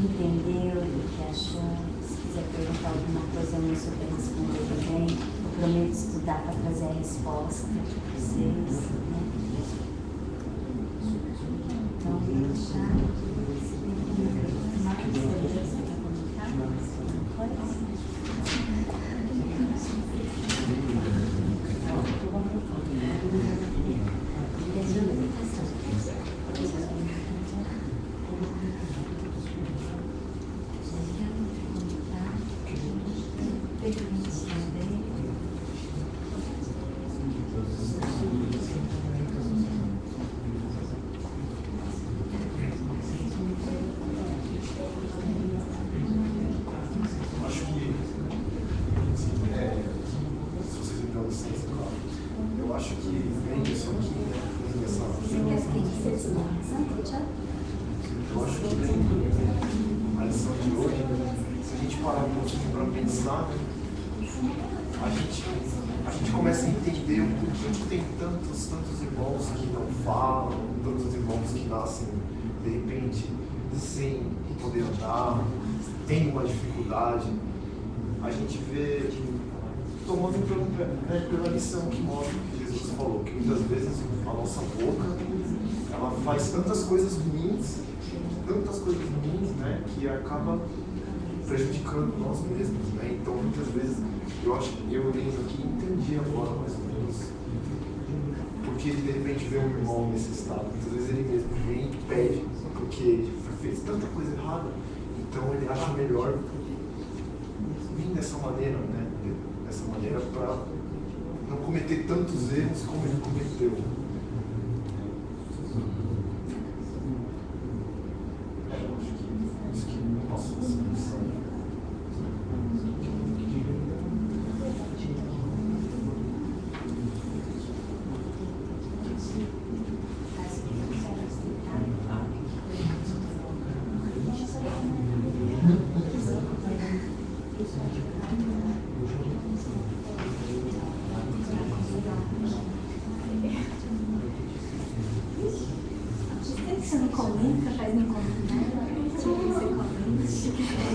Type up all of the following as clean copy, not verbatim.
entendeu, do que achou. Se quiser perguntar alguma coisa, eu não souber responder também. Eu prometo estudar para trazer a resposta para vocês. Né? Então, deixa. A gente começa a entender o porquê tem tantos irmãos que não falam, tantos irmãos que nascem de repente sem poder andar, tem uma dificuldade. A gente vê tomando pela lição que mostra que Jesus falou, que muitas vezes a nossa boca ela faz tantas coisas ruins, né, que acaba prejudicando nós mesmos, né? Então muitas vezes eu lendo aqui entendi agora mais ou menos porque de repente vê um irmão nesse estado, muitas vezes ele mesmo vem e pede porque ele fez tanta coisa errada, então ele acha melhor vir dessa maneira, né? Dessa maneira para não cometer tantos erros como ele cometeu. Você não comenta, faz não comentar. Você comenta.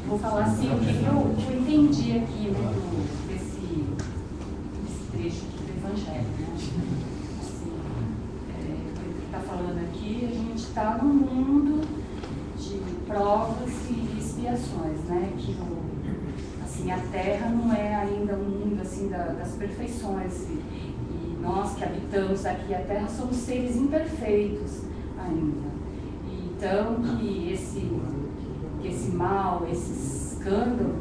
Vou falar assim o que eu entendi aqui, né, desse trecho aqui do Evangelho, né? Assim, o que está falando aqui, a gente está num mundo de provas e expiações, né? Que assim, a Terra não é ainda um mundo assim das perfeições e nós que habitamos aqui a Terra somos seres imperfeitos ainda. Então, que esse mal, esse escândalo,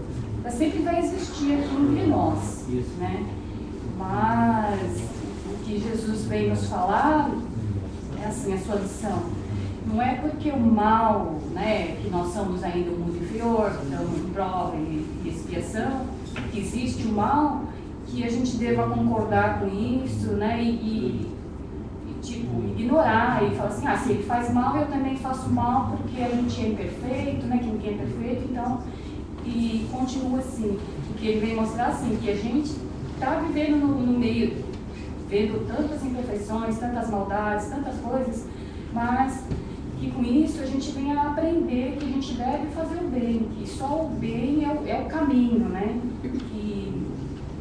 sempre vai existir aqui entre nós, né? Mas o que Jesus veio nos falar é assim, a sua lição. Não é porque o mal, né, que nós somos ainda um mundo inferior, estamos em prova e expiação, que existe o mal, que a gente deva concordar com isso, né, tipo, ignorar e falar assim, se ele faz mal, eu também faço mal porque a gente é imperfeito, né, que ninguém é perfeito, então, e continua assim. Porque ele vem mostrar assim, que a gente está vivendo no meio, vendo tantas imperfeições, tantas maldades, tantas coisas, mas que com isso a gente vem a aprender que a gente deve fazer o bem, que só o bem é o caminho, né? Que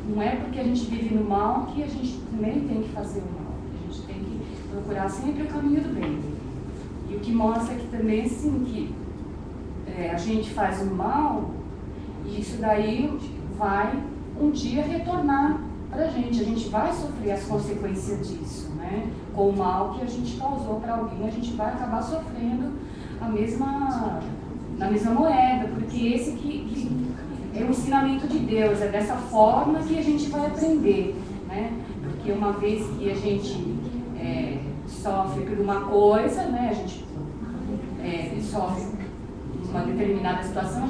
não é porque a gente vive no mal que a gente também tem que fazer o mal. A gente tem que procurar sempre o caminho do bem. E o que mostra aqui também, assim, que a gente faz o mal e isso daí vai um dia retornar para a gente vai sofrer as consequências disso, né? Com o mal que a gente causou para alguém, a gente vai acabar sofrendo na mesma moeda, porque esse que é o ensinamento de Deus, é dessa forma que a gente vai aprender, né? Porque uma vez que a gente sofre por uma coisa, né? A gente sofre uma determinada situação,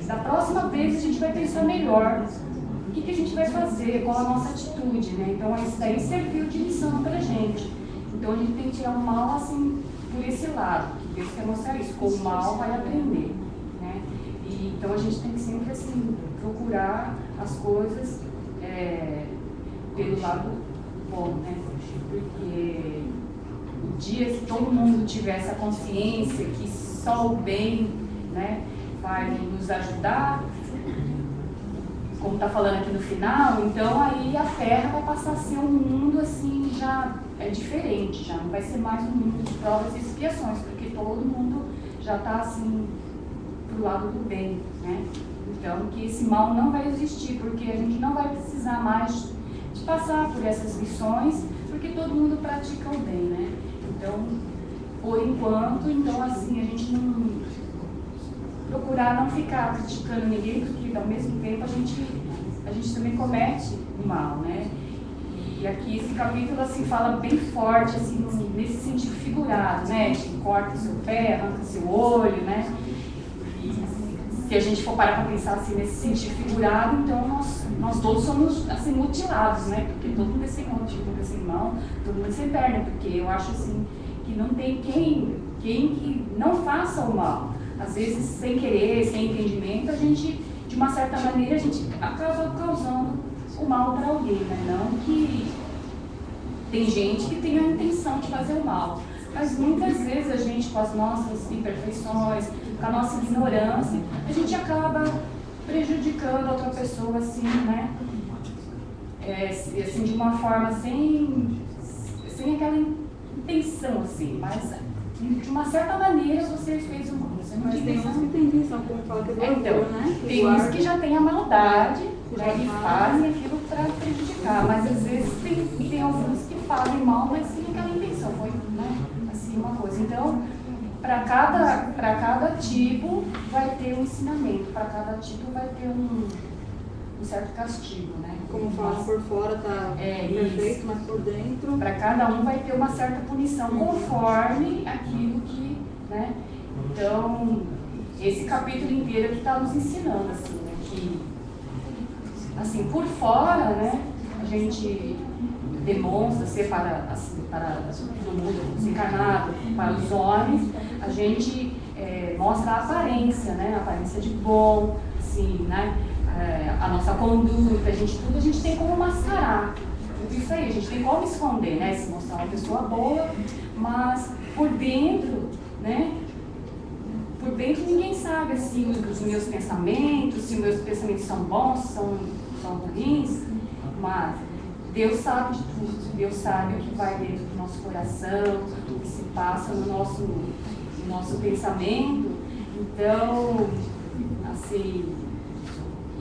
da próxima vez a gente vai pensar melhor. O que a gente vai fazer, qual a nossa atitude, né? Então, isso daí serviu de lição para a gente. Então, a gente tem que tirar o mal, assim, por esse lado, que Deus quer mostrar isso, com o mal vai aprender, né? E, então, a gente tem que sempre, assim, procurar as coisas pelo lado bom, né? Porque o dia que todo mundo tiver essa consciência que só o bem, né, vai nos ajudar, como está falando aqui no final, então aí a Terra vai passar a ser um mundo assim, já é diferente, já não vai ser mais um mundo de provas e expiações, porque todo mundo já está assim pro lado do bem, né? Então que esse mal não vai existir, porque a gente não vai precisar mais de passar por essas lições, porque todo mundo pratica o bem, né? Então, por enquanto, então assim, a gente não procurar não ficar criticando ninguém, porque ao mesmo tempo a gente também comete o mal, né? E aqui esse capítulo assim fala bem forte assim nesse sentido figurado, né? Que corta o seu pé, arranca o seu olho, né? E se a gente for parar para pensar assim nesse sentido figurado, então nós todos somos assim mutilados, né? Porque todo mundo é sem mão, todo mundo é sem mão, todo mundo é sem perna, porque eu acho assim que não tem quem que não faça o mal. Às vezes, sem querer, sem entendimento, a gente, de uma certa maneira, a gente acaba causando o mal para alguém, né? Não que tem gente que tem a intenção de fazer o mal, mas muitas vezes a gente, com as nossas imperfeições, com a nossa ignorância, a gente acaba prejudicando a outra pessoa, assim, né? Assim, de uma forma sem aquela intenção, assim, mas de uma certa maneira você fez o mal. Mas tem uns que tem intenção, como fala que é do orgulho, né? Tem uns que já tem a maldade, né, e fazem aquilo para prejudicar, mas às vezes tem alguns que fazem mal, mas sem aquela intenção, foi, né, assim, uma coisa. Então, para cada tipo vai ter um ensinamento, para cada tipo vai ter um certo castigo, né? Como fala, por fora tá perfeito, isso. mas por dentro... Para cada um vai ter uma certa punição, conforme aquilo que, né? Então, esse capítulo inteiro que está nos ensinando, assim, né? Que, assim, por fora, né? A gente demonstra ser para todo mundo, os encarnados, para os homens, a gente mostra a aparência, né? A aparência de bom, assim, né? A nossa conduta, a gente tem como mascarar tudo isso aí, a gente tem como esconder, né? Se mostrar uma pessoa boa, mas por dentro, né? Por dentro ninguém sabe assim os meus pensamentos, se os meus pensamentos são bons, são ruins, mas Deus sabe de tudo, Deus sabe o que vai dentro do nosso coração, o que se passa no nosso pensamento. Então, assim,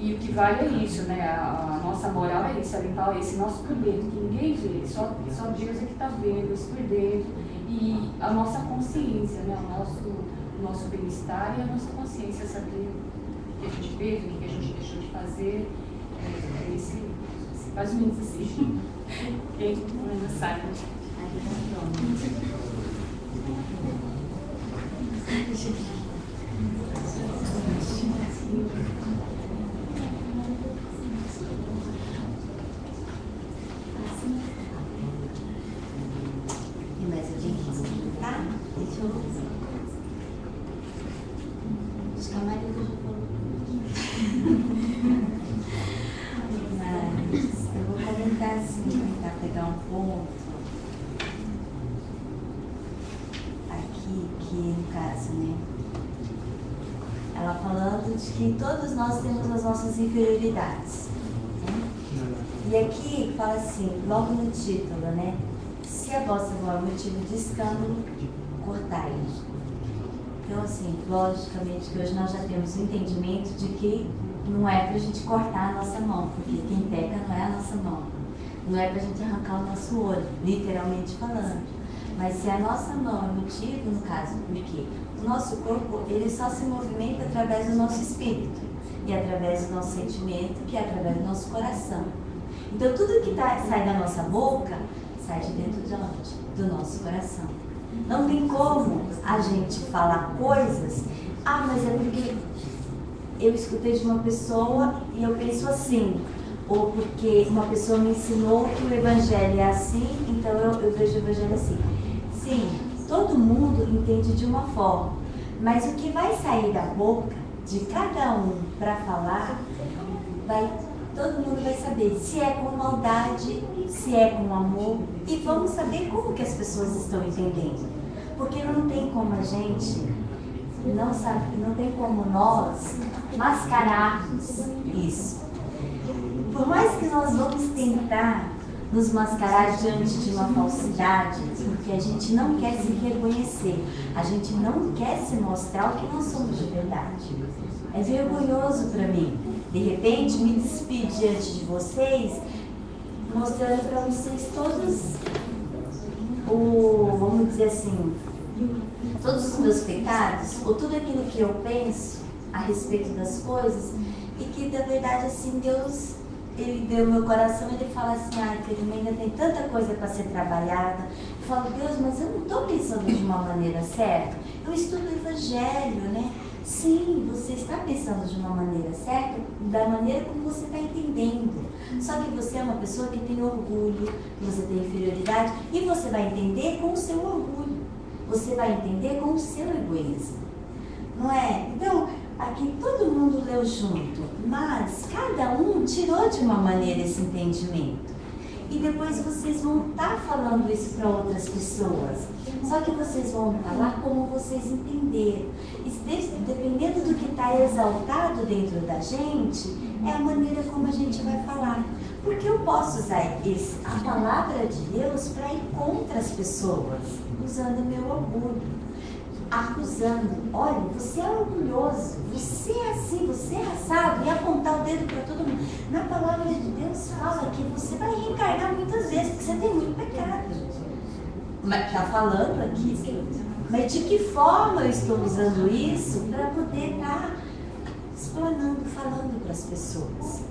e o que vale é isso, né? A nossa moral é isso, é limpar esse nosso por dentro, que ninguém vê, só Deus é que está vendo isso por dentro. E a nossa consciência, né? O nosso bem-estar e a nossa consciência, saber o que a gente fez, o que a gente deixou de fazer, esse mais ou menos assim. Quem não sabe. Que todos nós temos as nossas inferioridades, né? E aqui fala assim, logo no título, né? Se a vossa voz é motivo de escândalo, cortai-o. Então, assim, logicamente que hoje nós já temos o entendimento de que não é para a gente cortar a nossa mão, porque quem peca não é a nossa mão. Não é para a gente arrancar o nosso olho, literalmente falando. Mas se a nossa mão é motivo, no caso, porque o nosso corpo, ele só se movimenta através do nosso espírito e através do nosso sentimento, que é através do nosso coração. Então, tudo que sai da nossa boca, sai de dentro de onde? Do nosso coração. Não tem como a gente falar coisas, mas é porque eu escutei de uma pessoa e eu penso assim, ou porque uma pessoa me ensinou que o evangelho é assim, então eu vejo o evangelho assim. Sim, todo mundo entende de uma forma, mas o que vai sair da boca de cada um para falar vai todo mundo vai saber se é com maldade, se é com amor, e vamos saber como que as pessoas estão entendendo. Porque não tem como a gente, não tem como nós mascararmos isso. Por mais que nós vamos tentar nos mascarar diante de uma falsidade, porque a gente não quer se reconhecer, a gente não quer se mostrar o que nós somos de verdade. É vergonhoso para mim, de repente, me despedir diante de vocês, mostrando para vocês todos vamos dizer assim, todos os meus pecados, ou tudo aquilo que eu penso a respeito das coisas, e que, na verdade, assim, Deus, Ele deu meu coração, Ele fala assim, ai, Carina, ainda tem tanta coisa para ser trabalhada. Eu falo, Deus, mas eu não estou pensando de uma maneira certa. Eu estudo o Evangelho, né? Sim, você está pensando de uma maneira certa, da maneira como você está entendendo. Só que você é uma pessoa que tem orgulho, que você tem inferioridade, e você vai entender com o seu orgulho. Você vai entender com o seu egoísmo. Não é? Então, aqui todo mundo leu junto, mas cada um tirou de uma maneira esse entendimento. E depois vocês vão estar falando isso para outras pessoas. Só que vocês vão falar como vocês entenderam. E dependendo do que está exaltado dentro da gente, é a maneira como a gente vai falar. Porque eu posso usar a palavra de Deus para ir contra as pessoas, usando o meu orgulho. Acusando, olha, você é orgulhoso, você é assim, você é assado, e apontar o dedo para todo mundo. Na palavra de Deus fala que você vai reencarnar muitas vezes, porque você tem muito pecado. Mas está falando aqui, mas de que forma eu estou usando isso para poder estar explanando, falando para as pessoas?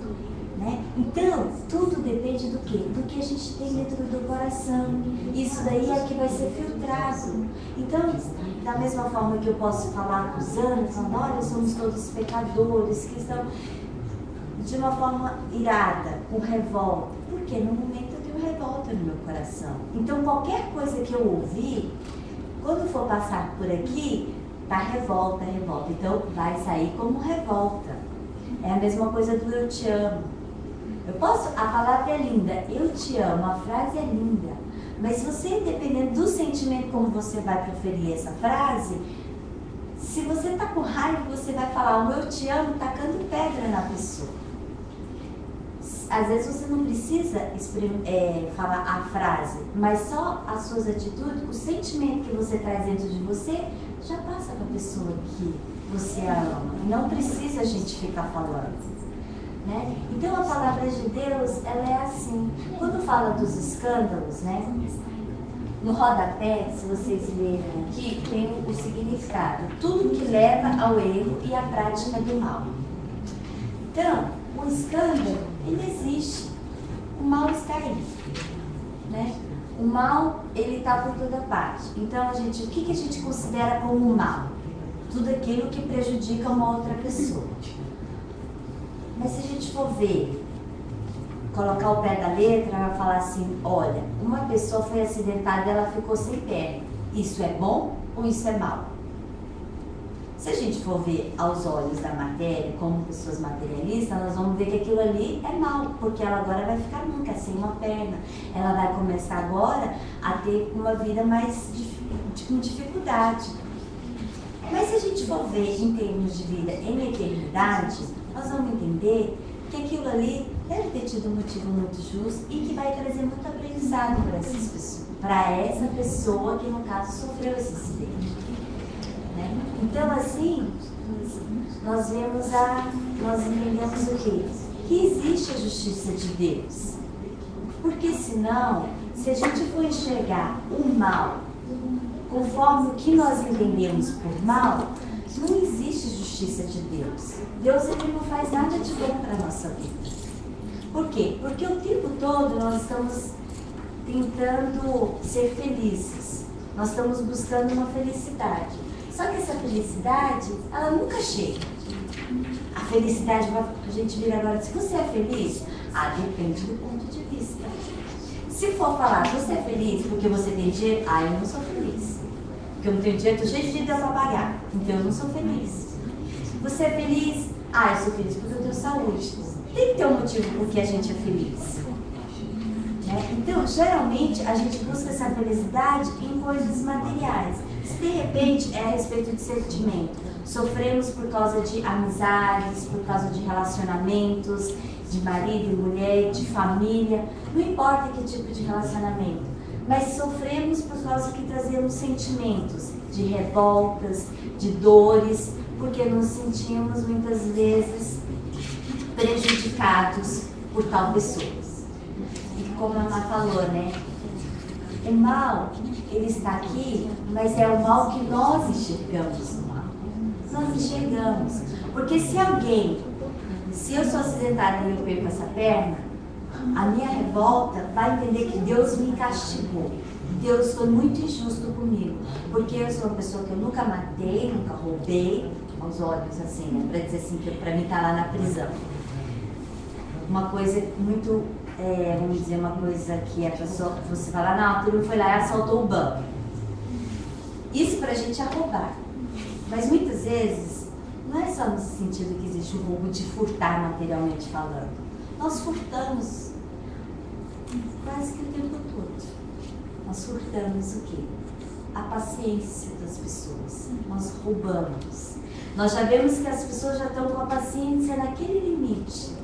Né? Então, tudo depende do quê? Do que a gente tem dentro do coração. Isso daí é que vai ser filtrado. Então, da mesma forma que eu posso falar acusando, falando, olha, somos todos pecadores, que estão de uma forma irada, com revolta. Porque no momento eu tenho revolta no meu coração. Então, qualquer coisa que eu ouvir, quando for passar por aqui, tá revolta, revolta. Então, vai sair como revolta. É a mesma coisa do eu te amo. A palavra é linda, eu te amo, a frase é linda, mas você, dependendo do sentimento como você vai proferir essa frase, se você está com raiva, você vai falar um eu te amo tacando pedra na pessoa. Às vezes você não precisa falar a frase, mas só as suas atitudes, o sentimento que você traz dentro de você, já passa para a pessoa que você ama. Não precisa a gente ficar falando. Né? Então a palavra de Deus, ela é assim. Quando fala dos escândalos, né? No rodapé, se vocês lerem aqui, tem o significado. Tudo que leva ao erro e à prática do mal. Então, o escândalo, ele existe. O mal está aí. Né? O mal, ele está por toda parte. Então, o que a gente considera como mal? Tudo aquilo que prejudica uma outra pessoa. Mas se a gente for ver, colocar o pé da letra, vai falar assim, olha, uma pessoa foi acidentada e ela ficou sem perna. Isso é bom ou isso é mal? Se a gente for ver aos olhos da matéria, como pessoas materialistas, nós vamos ver que aquilo ali é mal, porque ela agora vai ficar nunca sem uma perna. Ela vai começar agora a ter uma vida mais com dificuldade. Mas se a gente for ver em termos de vida em eternidade, nós vamos entender que aquilo ali deve ter tido um motivo muito justo e que vai trazer muito aprendizado para essa pessoa que, no caso, sofreu esse acidente. Né? Então, assim, nós entendemos o quê? Que existe a justiça de Deus. Porque senão, se a gente for enxergar o mal conforme o que nós entendemos por mal, não existe justiça de Deus. Deus, ele não faz nada de bom para a nossa vida. Por quê? Porque o tempo todo nós estamos tentando ser felizes. Nós estamos buscando uma felicidade. Só que essa felicidade, ela nunca chega. A felicidade, a gente vira agora, se você é feliz, depende do ponto de vista. Se for falar, você é feliz porque você tem dinheiro, eu não sou feliz. Porque eu não tenho dinheiro, estou cheio de dívida para pagar. Então eu não sou feliz. Você é feliz? Eu sou feliz porque eu tenho saúde. Tem que ter um motivo por que a gente é feliz. Né? Então, geralmente, a gente busca essa felicidade em coisas materiais. Se de repente é a respeito de sentimento, sofremos por causa de amizades, por causa de relacionamentos, de marido e mulher, de família, não importa que tipo de relacionamento, mas sofremos por causa que trazemos sentimentos de revoltas, de dores, porque nos sentimos muitas vezes prejudicados por tal pessoa. E como a Má falou, né? O mal, ele está aqui, mas é o mal que nós enxergamos no mal. Nós enxergamos. Porque se eu sou acidentada e eu perco essa perna, a minha revolta vai entender que Deus me castigou. Deus foi muito injusto comigo. Porque eu sou uma pessoa que eu nunca matei, nunca roubei, aos olhos assim, né? Para dizer assim, que para mim tá lá na prisão. Uma coisa muito, vamos dizer, uma coisa que a pessoa, você fala, não, tu não foi lá e assaltou o banco. Isso pra gente é roubar. Mas muitas vezes, não é só nesse sentido que existe o roubo de furtar materialmente falando. Nós furtamos quase que o tempo todo. Nós furtamos o quê? A paciência das pessoas. Nós roubamos. Nós já vemos que as pessoas já estão com a paciência naquele limite.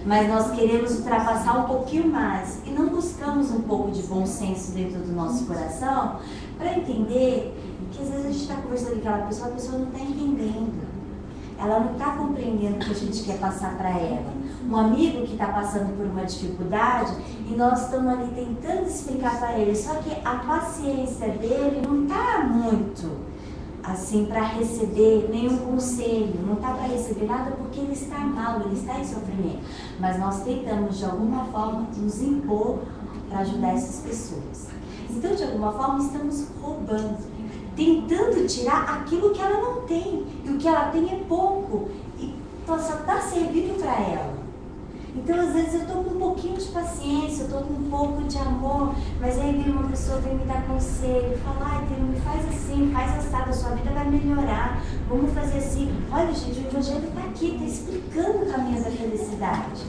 Mas nós queremos ultrapassar um pouquinho mais e não buscamos um pouco de bom senso dentro do nosso coração para entender que às vezes a gente está conversando com aquela pessoa, a pessoa não está entendendo. Ela não está compreendendo o que a gente quer passar para ela. Um amigo que está passando por uma dificuldade e nós estamos ali tentando explicar para ele, só que a paciência dele não está muito assim para receber nenhum conselho, não está para receber nada porque ele está mal, ele está em sofrimento. Mas nós tentamos de alguma forma nos impor para ajudar essas pessoas. Então, de alguma forma, estamos roubando, tentando tirar aquilo que ela não tem. E o que ela tem é pouco e só está servindo para ela. Então, às vezes, eu estou com um pouquinho de paciência, eu estou com um pouco de amor, mas aí vem uma pessoa vem me dar conselho, fala, ai, Deus, me faz assim, faz assado, a sua vida vai melhorar, vamos fazer assim. Olha, gente, o Evangelho está aqui, está explicando o caminho da felicidade.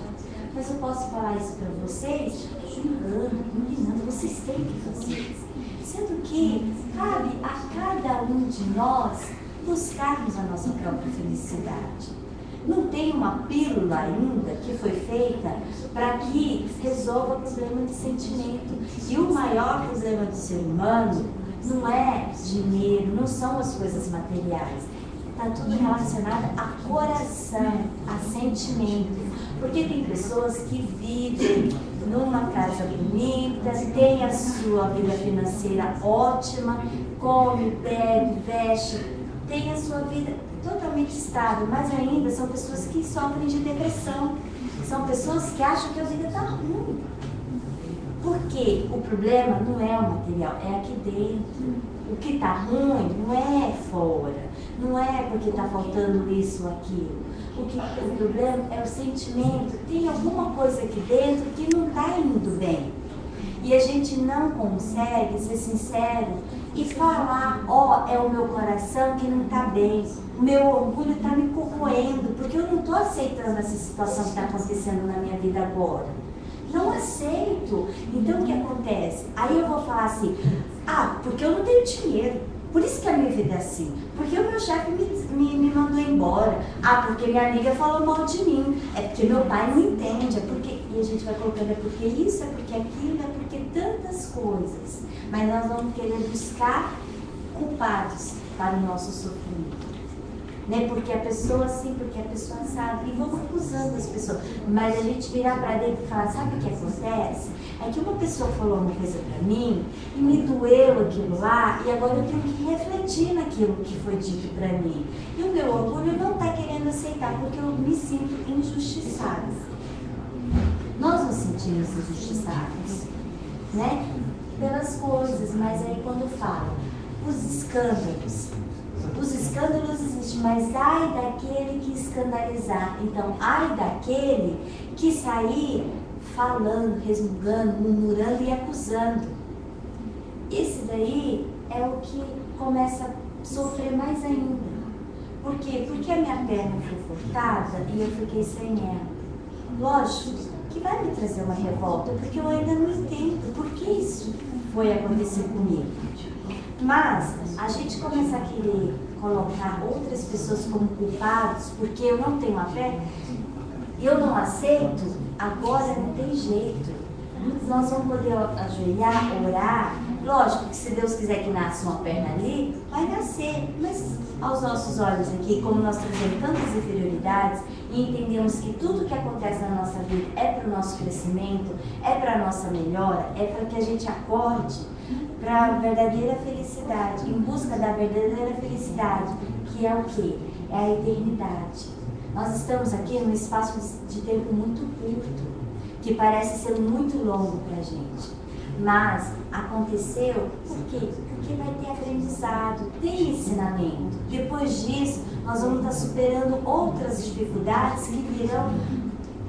Mas eu posso falar isso para vocês? Enganando, vocês têm que fazer. Sendo que cabe a cada um de nós buscarmos a nossa própria felicidade. Não tem uma pílula ainda que foi feita para que resolva o problema de sentimento. E o maior problema do ser humano não é dinheiro, não são as coisas materiais. Está tudo relacionado a coração, a sentimento. Porque tem pessoas que vivem numa casa bonita, tem a sua vida financeira ótima, come, bebe, veste, tem a sua vida totalmente estável, mas ainda são pessoas que sofrem de depressão. São pessoas que acham que a vida está ruim. Porque o problema não é o material, é aqui dentro. O que está ruim não é fora, não é porque está faltando isso ou aquilo. O problema é o sentimento. Tem alguma coisa aqui dentro que não está indo bem. E a gente não consegue ser sincero e falar, ó, é o meu coração que não está bem. O meu orgulho está me corroendo, porque eu não estou aceitando essa situação que está acontecendo na minha vida agora. Não aceito. Então o que acontece? Aí eu vou falar assim, porque eu não tenho dinheiro. Por isso que a minha vida é assim. Porque o meu chefe me mandou embora. Porque minha amiga falou mal de mim. É porque meu pai não entende. É porque... E a gente vai colocando, é porque isso, é porque aquilo, é porque tantas coisas. Mas nós vamos querer buscar culpados para o nosso sofrimento. Né? Porque a pessoa sim, porque a pessoa sabe. E vamos acusando as pessoas. Mas a gente virar para dentro e falar, sabe o que acontece? É que uma pessoa falou uma coisa para mim e me doeu aquilo lá e agora eu tenho que refletir naquilo que foi dito para mim. E o meu orgulho não está querendo aceitar porque eu me sinto injustiçada. Nós nos sentimos injustiçados, né? Pelas coisas, mas aí quando fala os escândalos existem, mas ai daquele que escandalizar. Então, ai daquele que sair falando, resmungando, murmurando e acusando. Esse daí é o que começa a sofrer mais ainda. Por quê? Porque a minha perna foi furtada e eu fiquei sem ela. Lógico que vai me trazer uma revolta, porque eu ainda não entendo por que isso foi acontecer comigo. Mas a gente começa a querer colocar outras pessoas como culpados porque eu não tenho a fé, eu não aceito, agora não tem jeito. Nós vamos poder ajoelhar, orar. Lógico que se Deus quiser que nasça uma perna ali, vai nascer. Mas aos nossos olhos aqui, como nós trazemos tantas inferioridades e entendemos que tudo que acontece na nossa vida é para o nosso crescimento, é para a nossa melhora, é para que a gente acorde para a verdadeira felicidade, em busca da verdadeira felicidade, que é o quê? É a eternidade. Nós estamos aqui num espaço de tempo muito curto, que parece ser muito longo para a gente. Mas aconteceu por quê? Porque vai ter aprendizado, tem ensinamento. Depois disso, nós vamos estar superando outras dificuldades que virão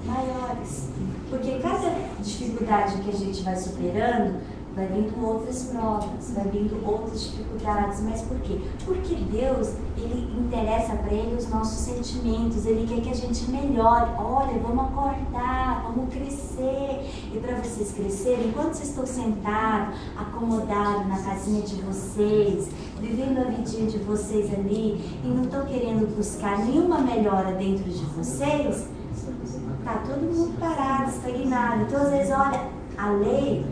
maiores. Porque cada dificuldade que a gente vai superando, vai vindo outras provas, vai vindo outras dificuldades. Mas por quê? Porque Deus, Ele interessa para Ele os nossos sentimentos. Ele quer que a gente melhore. Olha, vamos acordar, vamos crescer. E para vocês crescerem, enquanto vocês estão sentados, acomodados na casinha de vocês, vivendo a vidinha de vocês ali, e não estão querendo buscar nenhuma melhora dentro de vocês, tá todo mundo parado, estagnado. Então, às vezes, olha, a lei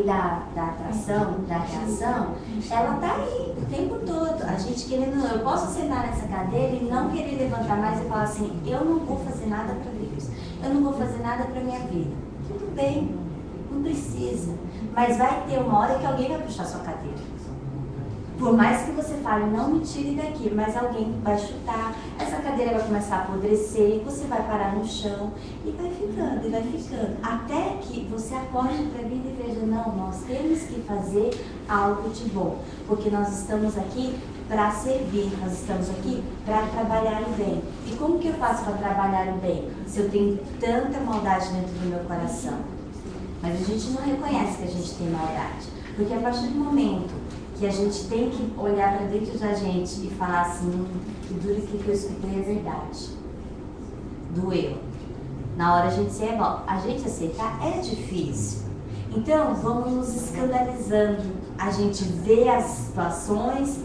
da atração, da reação, ela tá aí o tempo todo. A gente querendo, eu posso sentar nessa cadeira e não querer levantar mais e falar assim, eu não vou fazer nada para Deus, eu não vou fazer nada para minha vida. Tudo bem, não precisa. Mas vai ter uma hora que alguém vai puxar sua cadeira. Por mais que você fale, não me tire daqui, mas alguém vai chutar, essa cadeira vai começar a apodrecer, você vai parar no chão e vai ficando, até que você acorde para a vida e veja, não, nós temos que fazer algo de bom, porque nós estamos aqui para servir, nós estamos aqui para trabalhar o bem. E como que eu faço para trabalhar o bem? Se eu tenho tanta maldade dentro do meu coração? Mas a gente não reconhece que a gente tem maldade, porque a partir do momento que a gente tem que olhar para dentro da gente e falar assim, que duro que eu escutei é verdade. Doeu. Na hora a gente se revolta. A gente aceitar é difícil. Então, vamos nos escandalizando. A gente vê as situações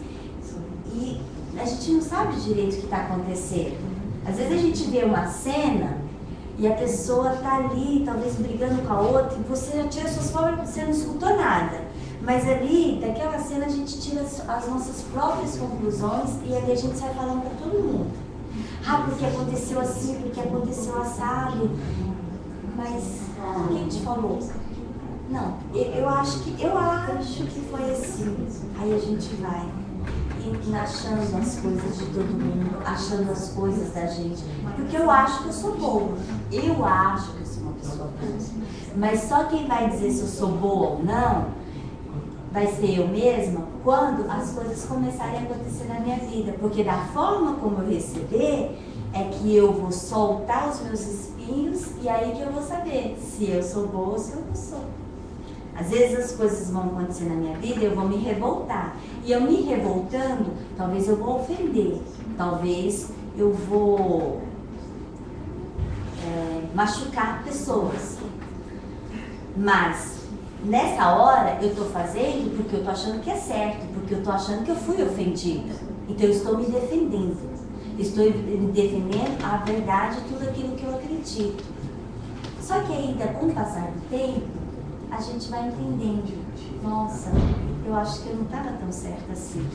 e a gente não sabe direito o que está acontecendo. Às vezes a gente vê uma cena e a pessoa está ali, talvez brigando com a outra, e você já tira suas palavras, você não escutou nada. Mas ali, daquela cena, a gente tira as nossas próprias conclusões e ali a gente sai falando para todo mundo. Ah, porque aconteceu assim, porque aconteceu assado. Mas quem te falou? Não, eu acho que foi assim. Aí a gente vai achando as coisas de todo mundo, achando as coisas da gente. Porque eu acho que eu sou boa. Eu acho que eu sou uma pessoa boa. Mas só quem vai dizer se eu sou boa ou não vai ser eu mesma quando as coisas começarem a acontecer na minha vida. Porque da forma como eu receber, é que eu vou soltar os meus espinhos e aí que eu vou saber se eu sou boa ou se eu não sou. Às vezes as coisas vão acontecer na minha vida e eu vou me revoltar. E eu me revoltando, talvez eu vou ofender. Talvez eu vou machucar pessoas. Mas nessa hora eu estou fazendo porque eu estou achando que é certo, porque eu estou achando que eu fui ofendida. Então eu estou me defendendo. Estou me defendendo a verdade, tudo aquilo que eu acredito. Só que ainda com o passar do tempo, a gente vai entendendo. Nossa, eu acho que eu não estava tão certa assim.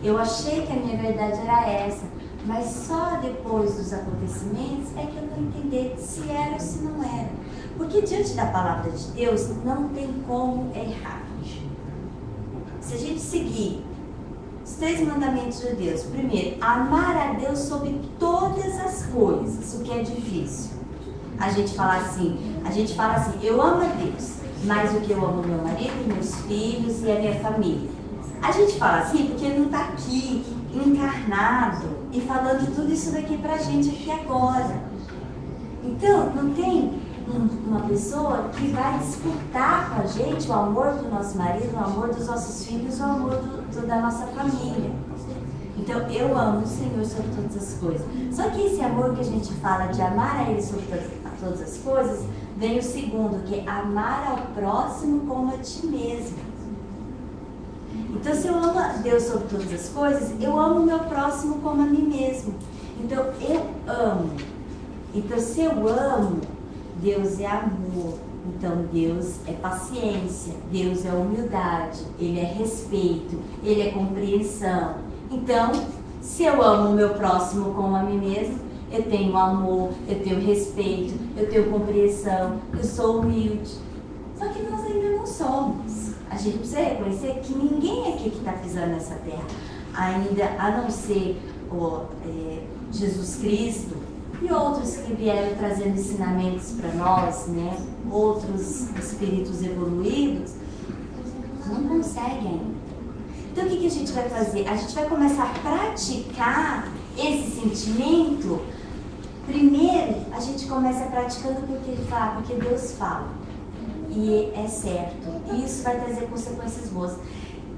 Eu achei que a minha verdade era essa. Mas só depois dos acontecimentos é que eu vou entender se era ou se não era. Porque diante da palavra de Deus não tem como errar. Se a gente seguir os 3 mandamentos de Deus, primeiro, amar a Deus sobre todas as coisas, o que é difícil. A gente fala assim, eu amo a Deus, mais do que eu amo meu marido, meus filhos e a minha família. A gente fala assim porque ele não está aqui, encarnado, e falando tudo isso daqui pra gente aqui agora. Então, não tem uma pessoa que vai disputar com a gente o amor do nosso marido, o amor dos nossos filhos, o amor da nossa família. Então, eu amo o Senhor sobre todas as coisas. Só que esse amor que a gente fala de amar a Ele sobre todas as coisas, vem o segundo, que é amar ao próximo como a ti mesmo. Então, se eu amo a Deus sobre todas as coisas, eu amo o meu próximo como a mim mesmo. Então, eu amo. Então, se eu amo, Deus é amor. Então, Deus é paciência, Deus é humildade, Ele é respeito, Ele é compreensão. Então, se eu amo o meu próximo como a mim mesmo, eu tenho amor, eu tenho respeito, eu tenho compreensão, eu sou humilde. Só que nós ainda não somos. A gente precisa reconhecer que ninguém aqui que está pisando nessa terra, ainda a não ser Jesus Cristo e outros que vieram trazendo ensinamentos para nós, né? Outros espíritos evoluídos, não conseguem ainda. Então, o que a gente vai fazer? A gente vai começar a praticar esse sentimento. Primeiro, a gente começa praticando porque ele fala, porque Deus fala. E é certo. E isso vai trazer consequências boas.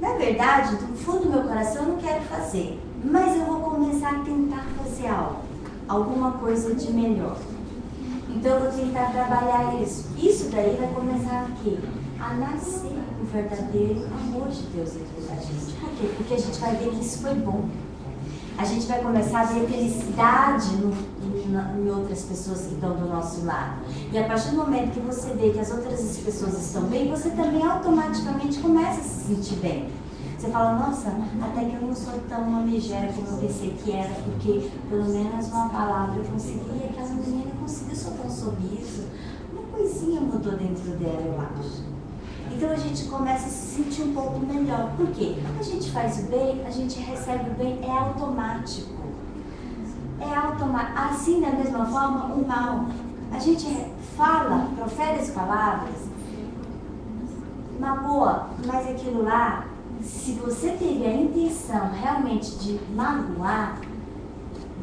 Na verdade, do fundo do meu coração, eu não quero fazer. Mas eu vou começar a tentar fazer algo. Alguma coisa de melhor. Então, eu vou tentar trabalhar isso. Isso daí vai começar aqui. A nascer o verdadeiro amor de Deus dentro da gente. Por quê? Porque a gente vai ver que isso foi bom. A gente vai começar a ver felicidade em outras pessoas que estão do nosso lado. E a partir do momento que você vê que as outras pessoas estão bem, você também automaticamente começa a se sentir bem. Você fala, nossa, até que eu não sou tão uma megera como eu pensei que era, porque pelo menos uma palavra eu consegui, e aquela menina conseguiu soltar um sorriso. Uma coisinha mudou dentro dela, eu acho. Então a gente começa a se sentir um pouco melhor. Por quê? Quando a gente faz o bem, a gente recebe o bem, é automático. É automático. Assim, da mesma forma, o mal. A gente fala, profere as palavras, magoa, mas aquilo lá, se você teve a intenção realmente de magoar,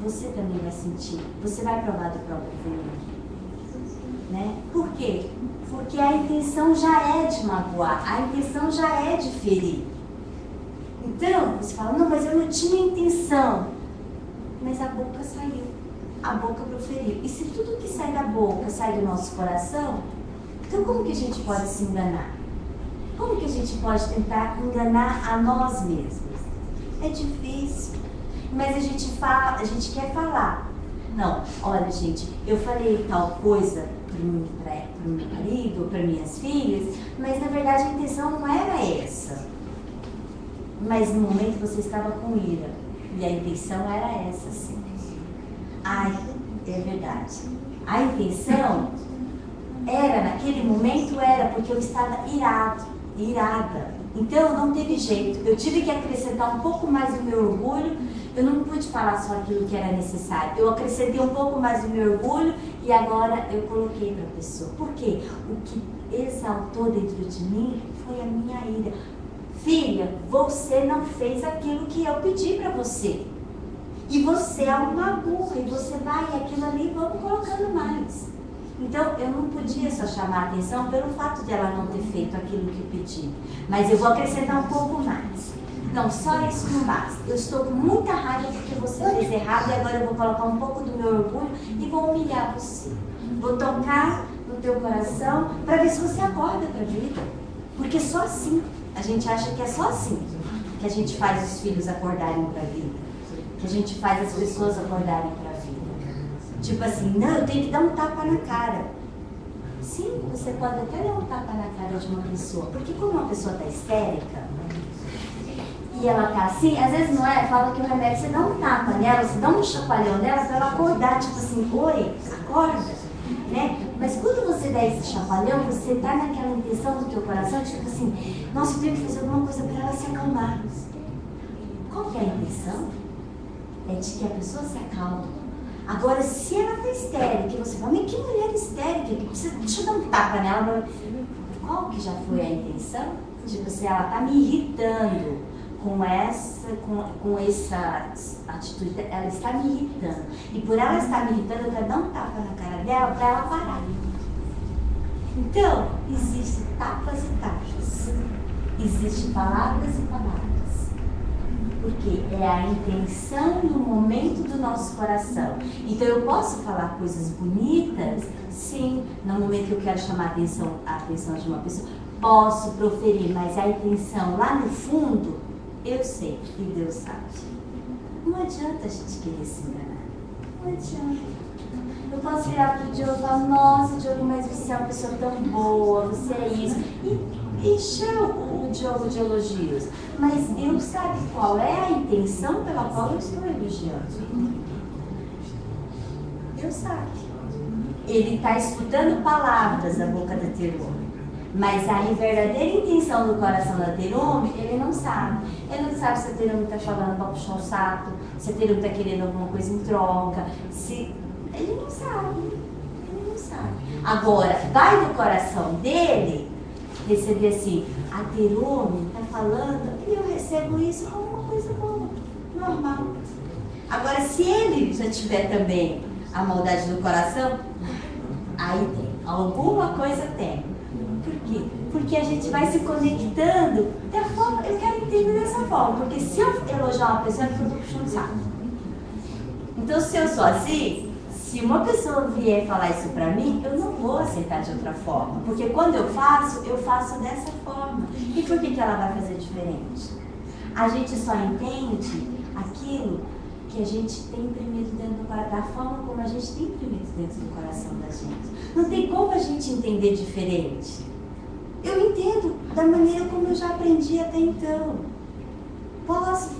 você também vai sentir. Você vai provar do próprio veneno. Né? Por quê? Porque a intenção já é de magoar, a intenção já é de ferir. Então, você fala, não, mas eu não tinha intenção. Mas a boca saiu, a boca proferiu. E se tudo que sai da boca sai do nosso coração, então como que a gente pode se enganar? Como que a gente pode tentar enganar a nós mesmos? É difícil, mas a gente fala, a gente quer falar. Não, olha gente, eu falei tal coisa para o meu marido, para minhas filhas, mas na verdade a intenção não era essa. Mas no momento você estava com ira, e a intenção era essa, sim. Ai, é verdade. A intenção era, naquele momento era porque eu estava irada. Então não teve jeito, eu tive que acrescentar um pouco mais do meu orgulho. Eu não pude falar só aquilo que era necessário. Eu acrescentei um pouco mais do meu orgulho e agora eu coloquei para a pessoa. Por quê? O que exaltou dentro de mim foi a minha ira. Filha, você não fez aquilo que eu pedi para você. E você é uma burra e você vai e aquilo ali, vamos colocando mais. Então, eu não podia só chamar a atenção pelo fato de ela não ter feito aquilo que eu pedi. Mas eu vou acrescentar um pouco mais. Não, só isso não basta. Eu estou com muita raiva porque você fez errado e agora eu vou colocar um pouco do meu orgulho e vou humilhar você. Vou tocar no teu coração para ver se você acorda para a vida. Porque só assim, a gente acha que é só assim que a gente faz os filhos acordarem para a vida. Que a gente faz as pessoas acordarem para a vida. Tipo assim, não, eu tenho que dar um tapa na cara. Sim, você pode até dar um tapa na cara de uma pessoa. Porque como uma pessoa está histérica, e ela tá assim, às vezes não é, fala que o remédio, você dá um tapa nela, você dá um chacoalhão nela para ela acordar, tipo assim, oi, acorda, né? Mas quando você dá esse chacoalhão, você tá naquela intenção do teu coração, tipo assim, nossa, eu tenho que fazer alguma coisa para ela se acalmar. Qual que é a intenção? É de que a pessoa se acalme. Agora, se ela tá histérica, e você fala, mas que mulher histérica, deixa eu dar um tapa nela, qual que já foi a intenção? Tipo assim, ela tá me irritando. Com essa atitude, ela está me irritando. E por ela estar me irritando, eu quero dar um tapa na cara dela para ela parar. Então, existem tapas e tapas. Existem palavras e palavras. Porque é a intenção no momento do nosso coração. Então eu posso falar coisas bonitas, sim, no momento que eu quero chamar a atenção de uma pessoa, posso proferir, mas a intenção lá no fundo, eu sei e Deus sabe. Não adianta a gente querer se enganar. Não adianta. Eu posso virar para o Diogo e falar, nossa, Diogo, mas você é uma pessoa tão boa, você é isso. E encher o Diogo de elogios. Mas Deus sabe qual é a intenção pela qual eu estou elogiando. Deus sabe. Ele está escutando palavras da boca da Terome. Mas a verdadeira intenção do coração da Terome, ele não sabe. Ele não sabe se a Terome está falando para puxar o saco, se a Terome está querendo alguma coisa em troca, se... Ele não sabe. Ele não sabe. Agora, vai do coração dele receber assim, a Terome está falando, e eu recebo isso como uma coisa boa, normal. Agora, se ele já tiver também a maldade do coração, aí tem. Alguma coisa tem. Por quê? Porque a gente vai se conectando da forma, eu quero entender dessa forma, porque se eu elogiar uma pessoa, é porque eu estou puxando o saco. Então, se eu sou assim, se uma pessoa vier falar isso pra mim, eu não vou aceitar de outra forma. Porque quando eu faço dessa forma. E por que ela vai fazer diferente? A gente só entende aquilo que a gente tem imprimido dentro do coração, da forma como a gente tem imprimido dentro do coração da gente. Não tem como a gente entender diferente. Eu entendo da maneira como eu já aprendi até então.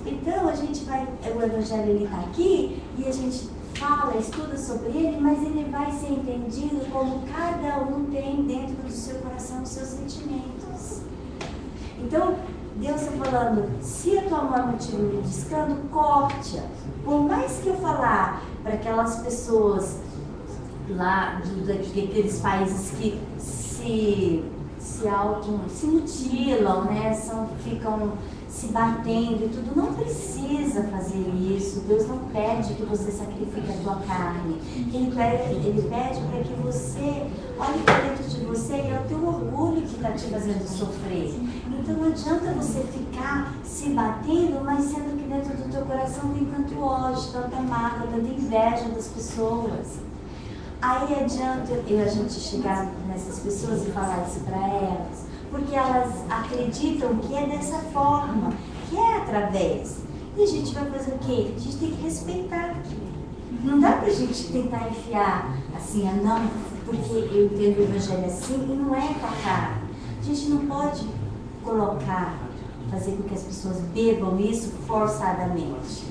Então, a gente vai, o Evangelho ele está aqui e a gente fala, estuda sobre ele, mas ele vai ser entendido como cada um tem dentro do seu coração os seus sentimentos. Então, Deus está falando, se a tua mão é motivo de descanso, corte-a. Por mais que eu falar para aquelas pessoas lá daqueles países que se mutilam, né? Ficam se batendo e tudo, não precisa fazer isso. Deus não pede que você sacrifique a tua carne. Ele pede para que você olhe para dentro de você e é o teu orgulho que está te fazendo sofrer. Então não adianta você ficar se batendo, mas sendo que dentro do teu coração tem tanto ódio, tanta mágoa, tanta inveja das pessoas. Aí adianta a gente chegar nessas pessoas e falar isso para elas, porque elas acreditam que é dessa forma, que é através. E a gente vai fazer o quê? A gente tem que respeitar. Não dá pra gente tentar enfiar assim, não, porque eu entendo o Evangelho assim, e não é tocar. A gente não pode fazer com que as pessoas bebam isso forçadamente.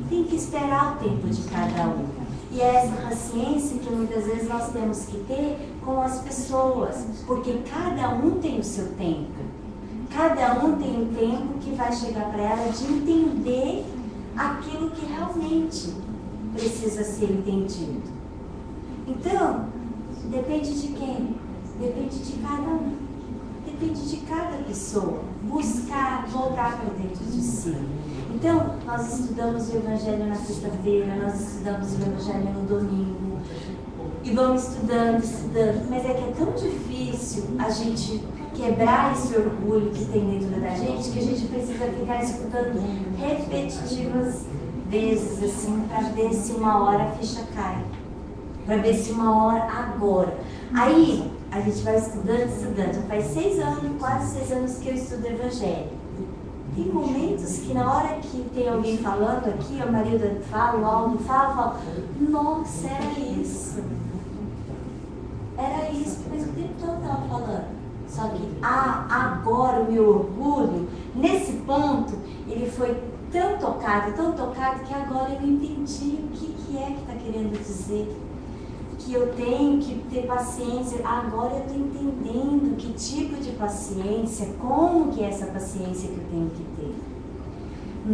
Tem que esperar o tempo de cada um. E é essa paciência que muitas vezes nós temos que ter com as pessoas, porque cada um tem o seu tempo. Cada um tem um tempo que vai chegar para ela de entender aquilo que realmente precisa ser entendido. Então, depende de quem? Depende de cada um. Depende de cada pessoa. Buscar, voltar para dentro de si. Então, nós estudamos o Evangelho na sexta-feira, nós estudamos o Evangelho no domingo, e vamos estudando, mas é que é tão difícil a gente quebrar esse orgulho que tem dentro da gente, que a gente precisa ficar escutando repetitivas vezes, assim, para ver se uma hora a ficha cai, para ver se uma hora agora. Aí, a gente vai estudando, já faz 6 anos, quase 6 anos que eu estudo o Evangelho. Tem momentos que na hora que tem alguém falando aqui, o marido fala, o Aldo fala, nossa, era isso, mas o tempo todo estava falando. Só que agora o meu orgulho, nesse ponto, ele foi tão tocado, que agora eu entendi o que é que está querendo dizer. Que eu tenho que ter paciência. Agora eu estou entendendo que tipo de paciência, como que é essa paciência que eu tenho que ter.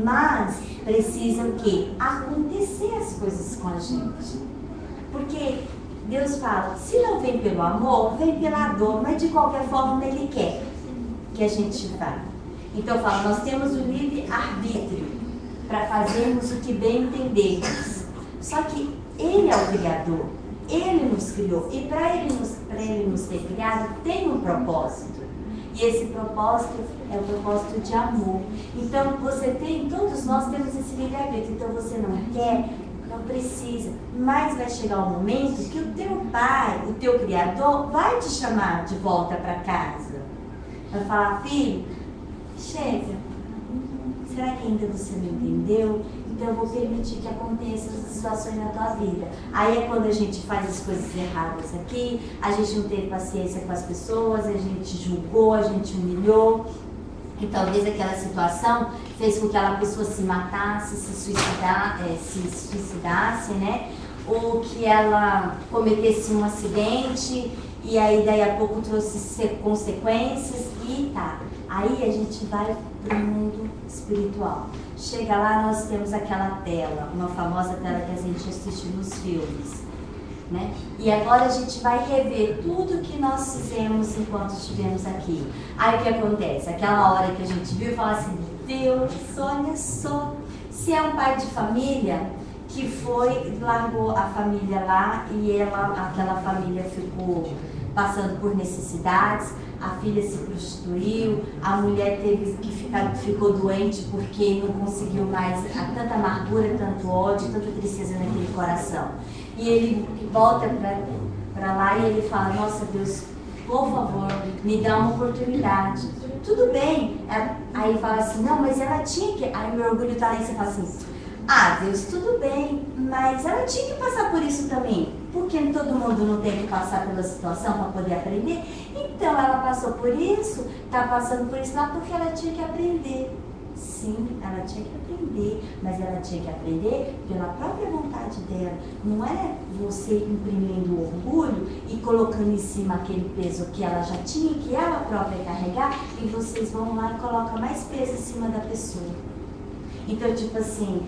Mas precisa o quê? Acontecer as coisas com a gente. Porque Deus fala, se não vem pelo amor, vem pela dor, mas de qualquer forma Ele quer que a gente vá. Então fala, nós temos o livre-arbítrio para fazermos o que bem entendemos. Só que Ele é o Criador. Ele nos criou, e para ele nos ter criado tem um propósito. E esse propósito é o propósito de amor. Então, todos nós temos esse livre-arbítrio. Então, você não quer, não precisa. Mas vai chegar um momento que o teu pai, o teu criador, vai te chamar de volta para casa. Vai falar, filho, chega. Será que ainda você não entendeu? Então eu vou permitir que aconteçam essas situações na tua vida. Aí é quando a gente faz as coisas erradas aqui, a gente não teve paciência com as pessoas, a gente julgou, a gente humilhou. E talvez aquela situação fez com que aquela pessoa se matasse, se suicidasse, né? Ou que ela cometesse um acidente e aí daí a pouco trouxe consequências e tá. Aí a gente vai para o mundo espiritual. Chega lá, nós temos aquela tela, uma famosa tela que a gente assiste nos filmes, né? E agora a gente vai rever tudo que nós fizemos enquanto estivemos aqui. Aí o que acontece? Aquela hora que a gente viu e fala assim, Deus, olha só, se é um pai de família que largou a família lá e aquela família ficou passando por necessidades, a filha se prostituiu, a mulher ficou doente porque não conseguiu mais, tanta amargura, tanto ódio, tanta tristeza naquele coração. E ele volta para lá e ele fala, nossa Deus, por favor, me dá uma oportunidade. Tudo bem. Aí fala assim, não, mas ela tinha que... Aí meu orgulho tá lá e você fala assim, Deus, tudo bem, mas ela tinha que passar por isso também. Porque todo mundo não tem que passar pela situação para poder aprender. Então ela passou por isso, está passando por isso lá porque ela tinha que aprender. Sim, ela tinha que aprender, mas ela tinha que aprender pela própria vontade dela. Não é você imprimindo orgulho e colocando em cima aquele peso que ela já tinha, que ela própria ia carregar, e vocês vão lá e colocam mais peso em cima da pessoa. Então, tipo assim,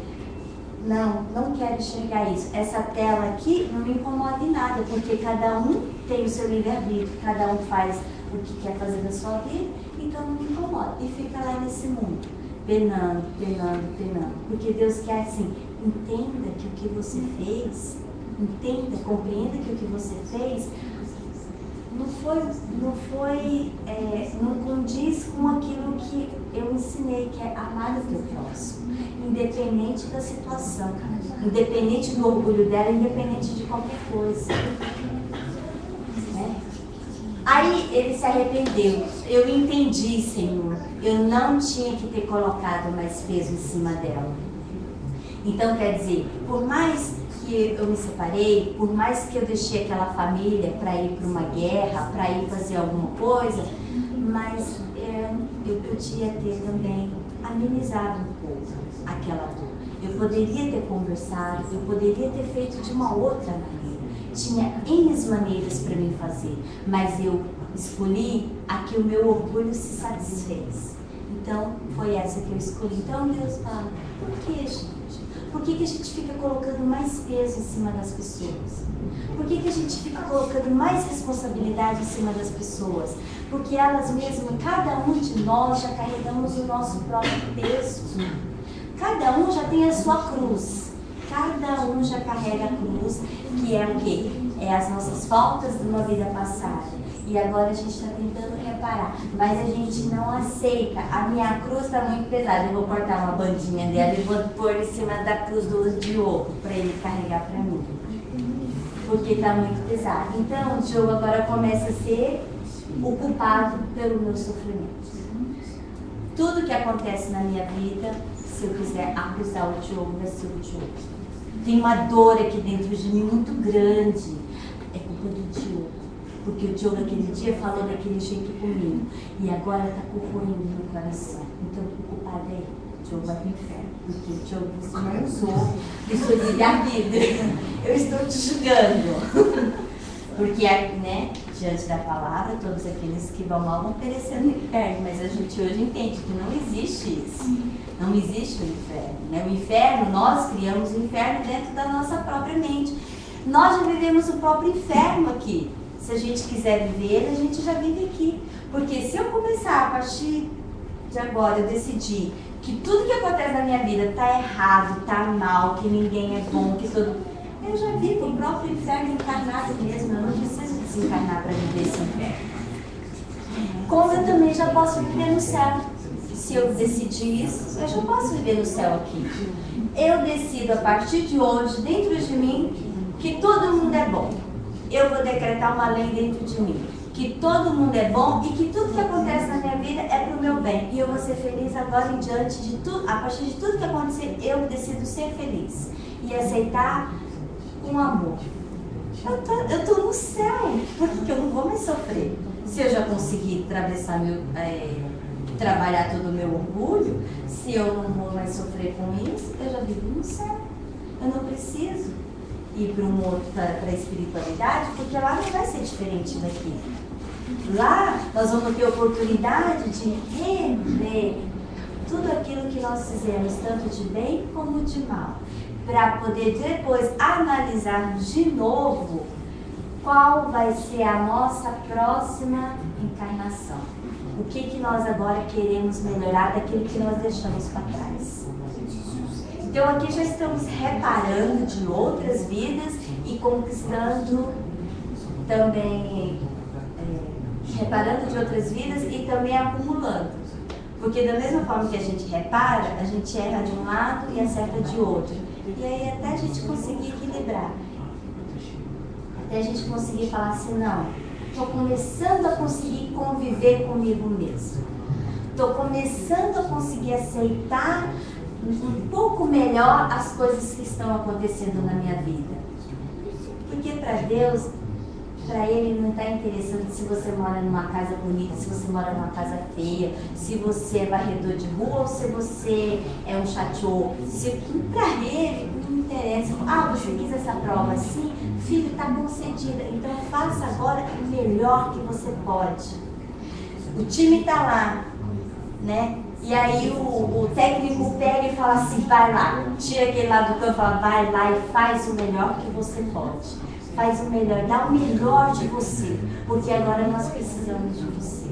não quero enxergar isso. Essa tela aqui não me incomoda em nada, porque cada um tem o seu livre-arbítrio, cada um faz o que quer fazer da sua vida, então não me incomoda. E fica lá nesse mundo, penando. Porque Deus quer assim, entenda que o que você fez, compreenda que o que você fez não condiz com aquilo que eu ensinei, que é amar o teu próximo, independente da situação, independente do orgulho dela, independente de qualquer coisa. Né? Aí ele se arrependeu. Eu entendi, Senhor, eu não tinha que ter colocado mais peso em cima dela. Então, quer dizer, por mais que eu me separei, por mais que eu deixei aquela família para ir para uma guerra, para ir fazer alguma coisa, mas eu podia ter também amenizado um pouco aquela dor. Eu poderia ter conversado, eu poderia ter feito de uma outra maneira. Tinha N maneiras para mim fazer, mas eu escolhi a que o meu orgulho se satisfez. Então, foi essa que eu escolhi. Então, Deus fala, por que, gente? Por que a gente fica colocando mais peso em cima das pessoas? Por que a gente fica colocando mais responsabilidade em cima das pessoas? Porque elas mesmas, cada um de nós já carregamos o nosso próprio peso. Cada um já tem a sua cruz. Cada um já carrega a cruz, que é o quê? É as nossas faltas de uma vida passada. E agora a gente está tentando reparar, mas a gente não aceita. A minha cruz está muito pesada. Eu vou cortar uma bandinha dela e vou pôr em cima da cruz do Diogo para ele carregar para mim, porque está muito pesado. Então o Diogo agora começa a ser o culpado pelo meu sofrimento. Tudo que acontece na minha vida, se eu quiser acusar o Diogo, vai ser o Diogo. Tem uma dor aqui dentro de mim muito grande. É culpa do Diogo. Porque o Diogo aquele dia falou daquele jeito comigo. E agora está corroendo meu coração. Então o culpado é ele. O Diogo vai para o inferno. Porque o Diogo, você não usou de sua livre-arbítrio. Eu estou te julgando. Porque, né, diante da palavra, todos aqueles que vão mal vão perecer no inferno. Mas a gente hoje entende que não existe isso. Não existe o inferno. Né? O inferno, nós criamos o inferno dentro da nossa própria mente. Nós já vivemos o próprio inferno aqui. Se a gente quiser viver, a gente já vive aqui. Porque se eu começar a partir de agora, eu decidir que tudo que acontece na minha vida está errado, está mal, que ninguém é bom, que todo... Eu já vivo o próprio inferno encarnado mesmo. Eu não preciso desencarnar para viver esse inferno. Como eu também já posso viver no céu. Se eu decidir isso, eu já posso viver no céu aqui. Eu decido a partir de hoje, dentro de mim, que todo mundo é bom. Eu vou decretar uma lei dentro de mim, que todo mundo é bom e que tudo que acontece na minha vida é para o meu bem. E eu vou ser feliz agora em diante de tudo. A partir de tudo que acontecer, eu decido ser feliz e aceitar com amor. Eu estou no céu, porque eu não vou mais sofrer. Se eu já consegui atravessar trabalhar todo o meu orgulho, se eu não vou mais sofrer com isso, eu já vivo no céu. Eu não preciso ir para um outro, para a espiritualidade, porque lá não vai ser diferente daqui. Lá nós vamos ter oportunidade de rever tudo aquilo que nós fizemos, tanto de bem como de mal, para poder depois analisarmos de novo qual vai ser a nossa próxima encarnação. O que nós agora queremos melhorar daquilo que nós deixamos para trás. Então aqui já estamos reparando de outras vidas e conquistando também, reparando de outras vidas e também acumulando. Porque da mesma forma que a gente repara, a gente erra de um lado e acerta de outro. E aí até a gente conseguir equilibrar. Até a gente conseguir falar assim, não, estou começando a conseguir conviver comigo mesmo. Estou começando a conseguir aceitar um pouco melhor as coisas que estão acontecendo na minha vida. Porque para Deus, para Ele não está interessante se você mora numa casa bonita, se você mora numa casa feia, se você é varredor de rua ou se você é um chateau. Para Ele não interessa. Ah, você quis essa prova assim? Filho, está concedida. Então faça agora o melhor que você pode. O time está lá, né? E aí o técnico pega e fala assim, vai lá, tira aquele lá do campo e fala, vai lá e faz o melhor que você pode. Faz o melhor, dá o melhor de você, porque agora nós precisamos de você.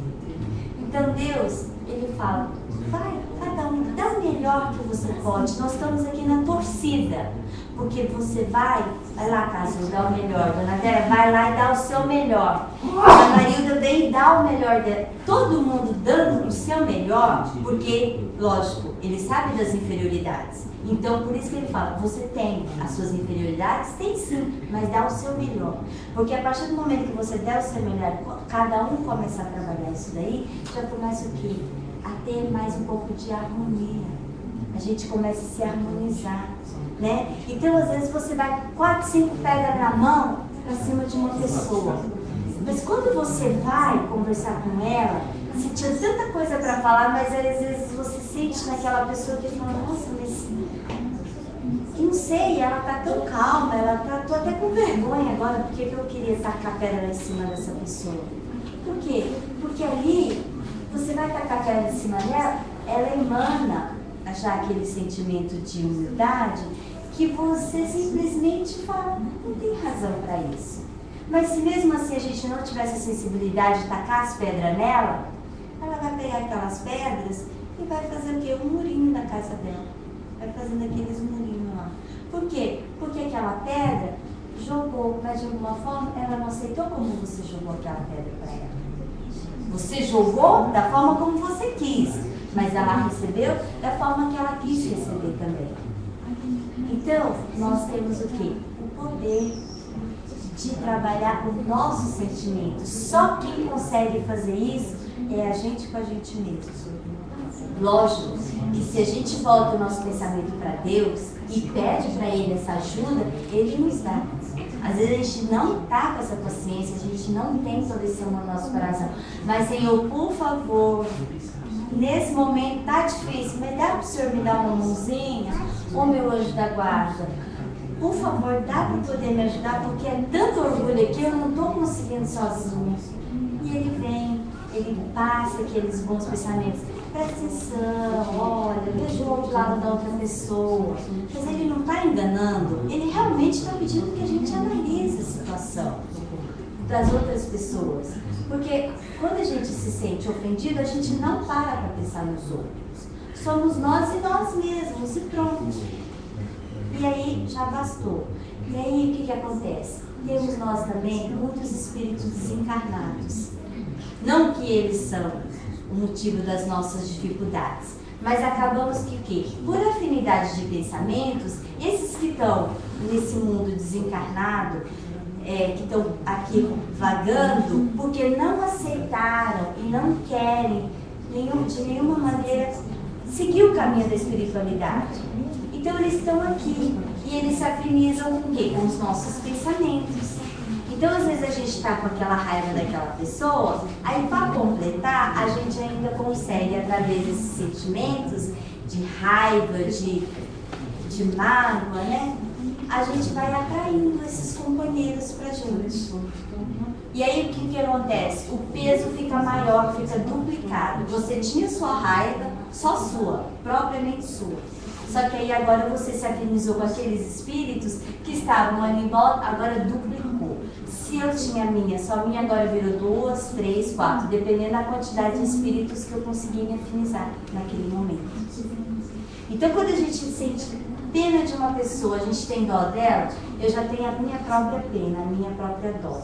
Então Deus, Ele fala, vai, cada um, dá o melhor que você pode. Nós estamos aqui na torcida, porque você vai lá, Caso, dá o melhor. Dona Vera, vai lá e dá o seu melhor. A Marilda vem e dá o melhor dela. Todo mundo dando o seu melhor, porque, lógico, ele sabe das inferioridades. Então, por isso que ele fala, você tem as suas inferioridades? Tem sim, mas dá o seu melhor. Porque a partir do momento que você der o seu melhor, cada um começar a trabalhar isso daí, já começa o quê? A ter mais um pouco de harmonia. A gente começa a se harmonizar, né? Então, às vezes, você vai com 4, 5 pedras na mão para cima de uma pessoa. Mas quando você vai conversar com ela, você tinha tanta coisa para falar, mas às vezes você sente naquela pessoa que fala, nossa, mas não sei, ela tá tão calma, tô até com vergonha agora, porque eu queria tacar pedra em cima dessa pessoa. Por quê? Porque ali, você vai tacar pedra em cima dela, ela emana já aquele sentimento de humildade que você simplesmente fala, não tem razão para isso. Mas se mesmo assim a gente não tivesse a sensibilidade de tacar as pedras nela, ela vai pegar aquelas pedras e vai fazer o quê? Um murinho na casa dela. Vai fazendo aqueles murinhos lá. Por quê? Porque aquela pedra jogou, mas de alguma forma ela não aceitou como você jogou aquela pedra para ela. Você jogou da forma como você quis, mas ela recebeu da forma que ela quis receber também. Então, nós temos o quê? O poder de trabalhar o nosso sentimento. Só quem consegue fazer isso é a gente com a gente mesmo. Lógico que se a gente volta o nosso pensamento para Deus e pede para Ele essa ajuda, Ele nos dá. Às vezes a gente não está com essa paciência, a gente não tem todo esse amor no nosso coração. Mas, Senhor, por favor, nesse momento tá difícil, mas dá para o Senhor me dar uma mãozinha? Ô meu anjo da guarda, por favor, dá para poder me ajudar, porque é tanto orgulho aqui, eu não estou conseguindo sozinha. E Ele vem, Ele passa aqueles bons pensamentos. Presta atenção, olha, veja o outro lado da outra pessoa. Mas Ele não está enganando, Ele realmente está pedindo que a gente analise a situação das outras pessoas. Porque quando a gente se sente ofendido, a gente não para pensar nos outros. Somos nós e nós mesmos, e pronto. E aí já bastou. E aí o que acontece? Temos nós também muitos espíritos desencarnados Não que eles são o motivo das nossas dificuldades, mas acabamos que o quê? Por afinidade de pensamentos, esses que estão nesse mundo desencarnado, que estão aqui vagando, porque não aceitaram e não querem de nenhuma maneira seguir o caminho da espiritualidade. Então eles estão aqui e eles se afinizam com o quê? Com os nossos pensamentos. Então às vezes a gente está com aquela raiva daquela pessoa, aí para completar a gente ainda consegue, através desses sentimentos de raiva, de mágoa, né? A gente vai atraindo esses companheiros pra gente. E aí o que acontece? O peso fica maior, fica duplicado. Você tinha sua raiva, só sua, propriamente sua. Só que aí agora você se afinizou com aqueles espíritos que estavam ali em volta, agora duplicou. Se eu tinha a minha, só a minha agora virou 2, 3, 4, dependendo da quantidade de espíritos que eu consegui me afinizar naquele momento. Então quando a gente sente pena de uma pessoa, a gente tem dó dela, eu já tenho a minha própria pena, a minha própria dó.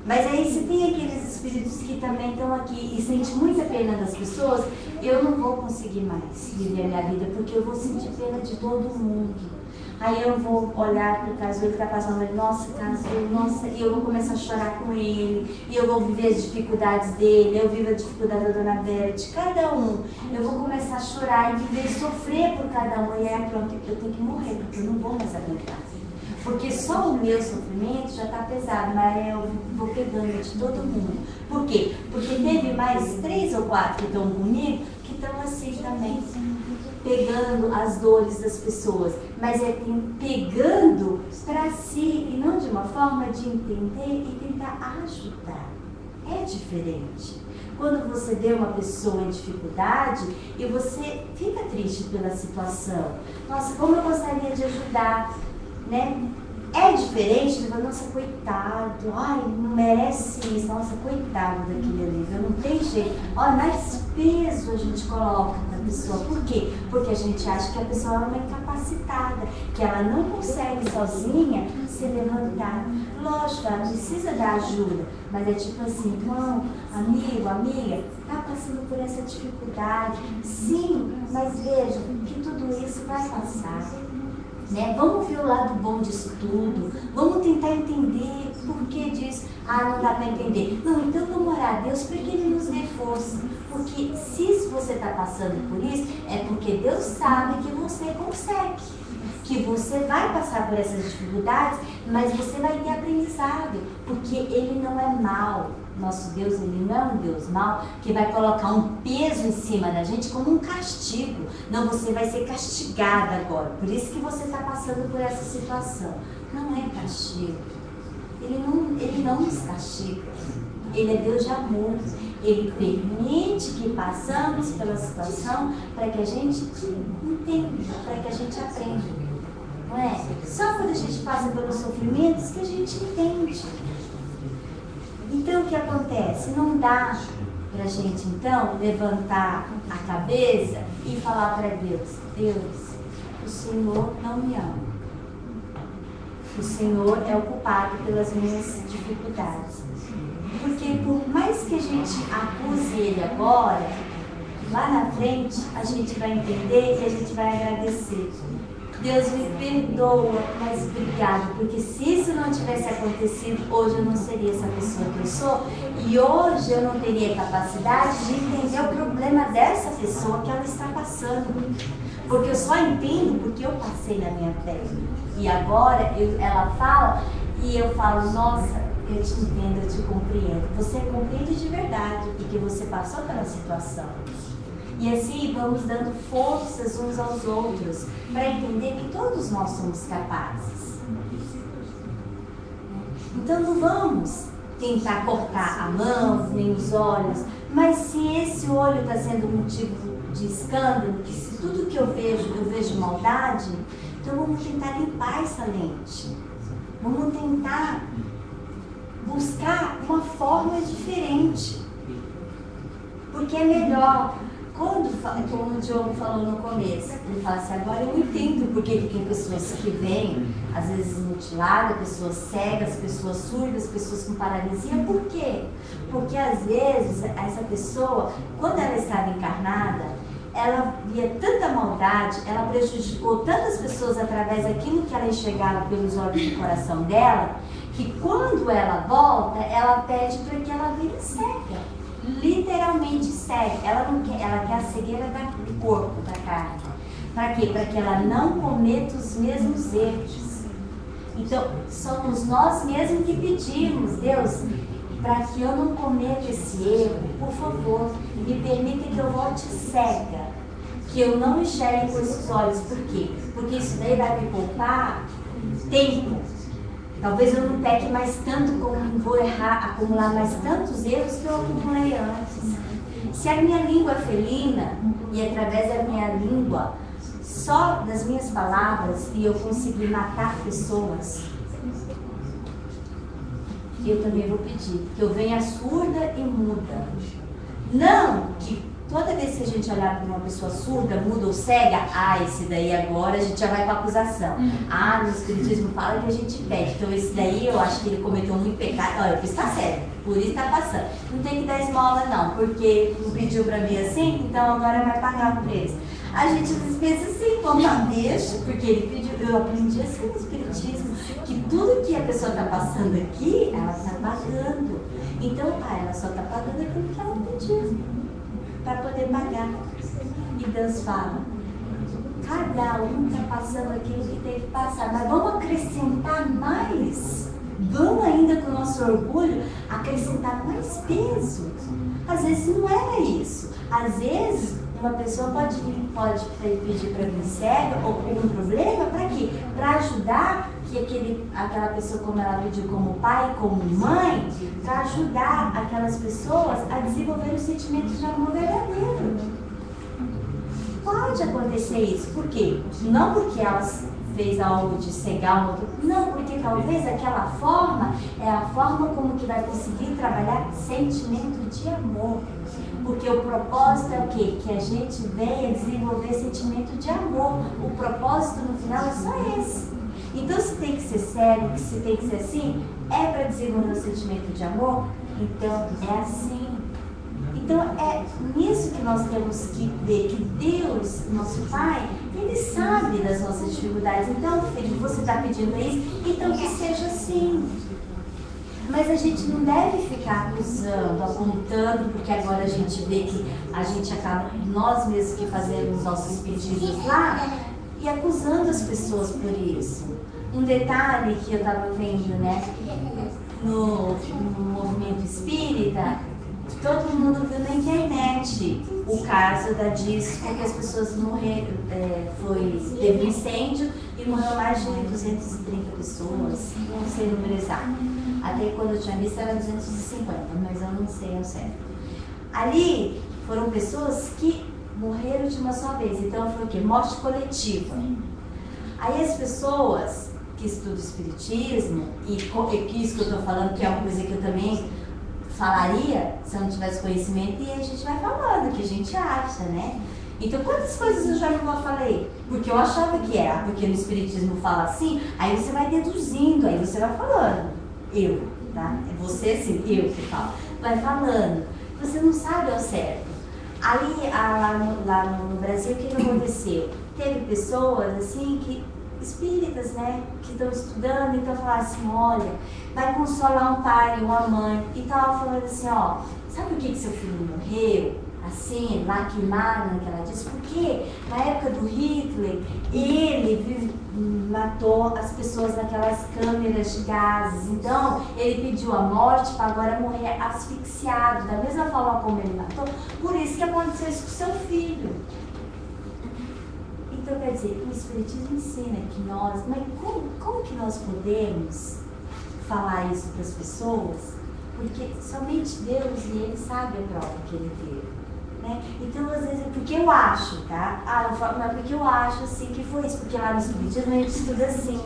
Mas aí se tem aqueles espíritos que também estão aqui e sentem muita pena das pessoas, eu não vou conseguir mais viver a minha vida, porque eu vou sentir pena de todo mundo. Aí eu vou olhar para o caso que está passando ali, nossa, e eu vou começar a chorar com ele, e eu vou viver as dificuldades dele, eu vivo a dificuldade da Dona Vera, de cada um. Eu vou começar a chorar e viver, sofrer por cada um, e aí pronto, eu tenho que morrer, porque eu não vou mais aguentar. Porque só o meu sofrimento já está pesado, mas eu vou pegando de todo mundo. Por quê? Porque teve mais 3 ou 4 que estão comigo, que estão assim também, pegando as dores das pessoas, mas pegando para si e não de uma forma de entender e tentar ajudar. É diferente. Quando você vê uma pessoa em dificuldade e você fica triste pela situação, nossa, como eu gostaria de ajudar, né? É diferente, tipo, nossa, coitado, ai, não merece isso, nossa, coitado daquele ali, não tem jeito. Olha, mais peso a gente coloca na pessoa. Por quê? Porque a gente acha que a pessoa é uma incapacitada, que ela não consegue sozinha se levantar. Lógico, ela precisa da ajuda, mas é tipo assim, irmão, amigo, amiga, tá passando por essa dificuldade. Sim, mas veja que tudo isso vai passar. Né? Vamos ver o lado bom disso tudo, vamos tentar entender por que disso. Ah, não dá para entender. Não, então vamos orar a Deus para que Ele nos dê força. Porque se você está passando por isso, é porque Deus sabe que você consegue. Que você vai passar por essas dificuldades, mas você vai ter aprendizado. Porque Ele não é mau. Nosso Deus, Ele não é um Deus mau, que vai colocar um peso em cima da gente como um castigo. Não, você vai ser castigada agora. Por isso que você está passando por essa situação. Não é castigo. Ele não nos castiga. Ele é Deus de amor. Ele permite que passamos pela situação para que a gente entenda, para que a gente aprenda. Não é? Só quando a gente passa pelos sofrimentos que a gente entende. Então o que acontece? Não dá pra gente então levantar a cabeça e falar para Deus, Deus, o Senhor não me ama. O Senhor é o culpado pelas minhas dificuldades. Porque por mais que a gente acuse Ele agora, lá na frente a gente vai entender e a gente vai agradecer. Deus me perdoa, mas obrigado, porque se isso não tivesse acontecido, hoje eu não seria essa pessoa que eu sou, e hoje eu não teria capacidade de entender o problema dessa pessoa que ela está passando. Porque eu só entendo porque eu passei na minha pele. E agora ela fala e eu falo, nossa, eu te entendo, eu te compreendo. Você compreende de verdade, porque você passou pela situação. E assim vamos dando forças uns aos outros para entender que todos nós somos capazes. Então não vamos tentar cortar a mão, nem os olhos, mas se esse olho está sendo motivo de escândalo, que se tudo que eu vejo maldade, então vamos tentar limpar essa lente. Vamos tentar buscar uma forma diferente. Porque é melhor. Como o Diogo falou no começo, ele fala assim, agora eu entendo porque tem pessoas que vêm, às vezes mutiladas, pessoas cegas, pessoas surdas, pessoas com paralisia. Por quê? Porque às vezes essa pessoa, quando ela estava encarnada, ela via tanta maldade, ela prejudicou tantas pessoas através daquilo que ela enxergava pelos olhos do coração dela, que quando ela volta, ela pede para que ela vire cega. Literalmente cega. Ela não quer, ela quer a cegueira do corpo, da carne. Para quê? Para que ela não cometa os mesmos erros. Então, somos nós mesmos que pedimos, Deus, para que eu não cometa esse erro, por favor, me permita que eu volte cega, que eu não enxergue com esses olhos. Por quê? Porque isso daí vai me poupar tempo. Talvez eu não peque mais tanto, como vou errar, acumular mais tantos erros que eu acumulei antes. Se a minha língua é felina, e através da minha língua, só das minhas palavras, e eu conseguir matar pessoas, eu também vou pedir que eu venha surda e muda. Não que toda vez que a gente olhar para uma pessoa surda, muda ou cega, esse daí agora a gente já vai com a acusação. No Espiritismo fala que a gente pede. Então esse daí eu acho que ele cometeu muito pecado. Olha, eu fiz, tá certo, por isso tá passando. Não tem que dar esmola não, porque não pediu para mim assim, então agora vai pagar por eles. A gente às vezes pensa assim, vamos deixa, porque ele pediu, eu aprendi assim no Espiritismo, que tudo que a pessoa está passando aqui, ela está pagando. Então, ela só está pagando aquilo que ela pediu, para poder pagar. E Deus fala, cada um está passando aquilo que tem que passar, mas vamos acrescentar mais. Vamos ainda com o nosso orgulho acrescentar mais peso. Às vezes não era isso. Às vezes uma pessoa pode pedir para vir cega ou com um problema, para quê? Para ajudar que aquela pessoa, como ela pediu como pai, como mãe, para ajudar aquelas pessoas a desenvolver os sentimentos de amor verdadeiro. Pode acontecer isso. Por quê? Não porque elas fez algo de cegar um outro, não, porque talvez aquela forma é a forma como que vai conseguir trabalhar sentimento de amor. Porque o propósito é o quê? Que a gente venha desenvolver sentimento de amor. O propósito no final é só esse. Então, se tem que ser sério, se tem que ser assim, é para desenvolver o sentimento de amor? Então, é assim. Então, é nisso que nós temos que ver que Deus, nosso Pai, Ele sabe das nossas dificuldades. Então, filho, você está pedindo isso, então que seja assim. Mas a gente não deve ficar acusando, apontando, porque agora a gente vê que a gente acaba, nós mesmos que fazemos nossos pedidos lá, e acusando as pessoas por isso. Um detalhe que eu estava vendo, né, no movimento espírita, todo mundo viu na internet o caso da disco, que as pessoas morreram, teve um incêndio e morreu mais de 230 pessoas, não sei o número exato. Até quando eu tinha visto era 250, mas eu não sei ao certo. Ali foram pessoas que morreram de uma só vez, então foi o quê? Morte coletiva. Aí as pessoas que estudam espiritismo, e que isso que eu estou falando, que é uma coisa que eu também falaria se eu não tivesse conhecimento, e a gente vai falando o que a gente acha, né? Então, quantas coisas eu já não falei? Porque eu achava que era, porque no espiritismo fala assim, aí você vai deduzindo, aí você vai falando. Eu, tá? É você assim, eu que falo. Vai falando. Você não sabe ao certo. Aí, lá no Brasil, o que aconteceu? Teve pessoas, assim, espíritas, né, que estão estudando, então falaram assim, olha, vai consolar um pai, uma mãe, e tava falando assim, ó, sabe por que seu filho morreu? Assim, lá queimaram naquela disso, porque na época do Hitler, ele matou as pessoas naquelas câmeras de gases, então ele pediu a morte para agora morrer asfixiado, da mesma forma como ele matou, por isso que aconteceu isso com seu filho. Então, quer dizer, o Espiritismo ensina que nós, mas como que nós podemos falar isso para as pessoas? Porque somente Deus e Ele sabe a prova que Ele teve. Né? Então, às vezes, porque eu acho, tá? Eu falo, mas porque eu acho assim que foi isso, porque lá no Espiritismo a gente estuda assim.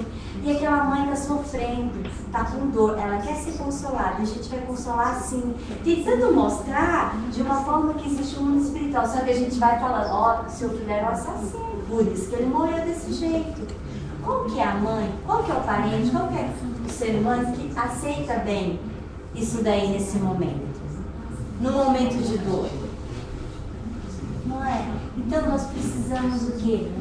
E aquela mãe está sofrendo, está com dor, ela quer ser consolada, a gente vai consolar assim, tentando mostrar de uma forma que existe um mundo espiritual. Só que a gente vai falando, ó, seu filho era um assassino, por isso que ele morreu desse jeito. Qual que é a mãe, qual que é o parente, qual que é o ser humano que aceita bem isso daí nesse momento? no momento de dor. Não é? Então nós precisamos o quê?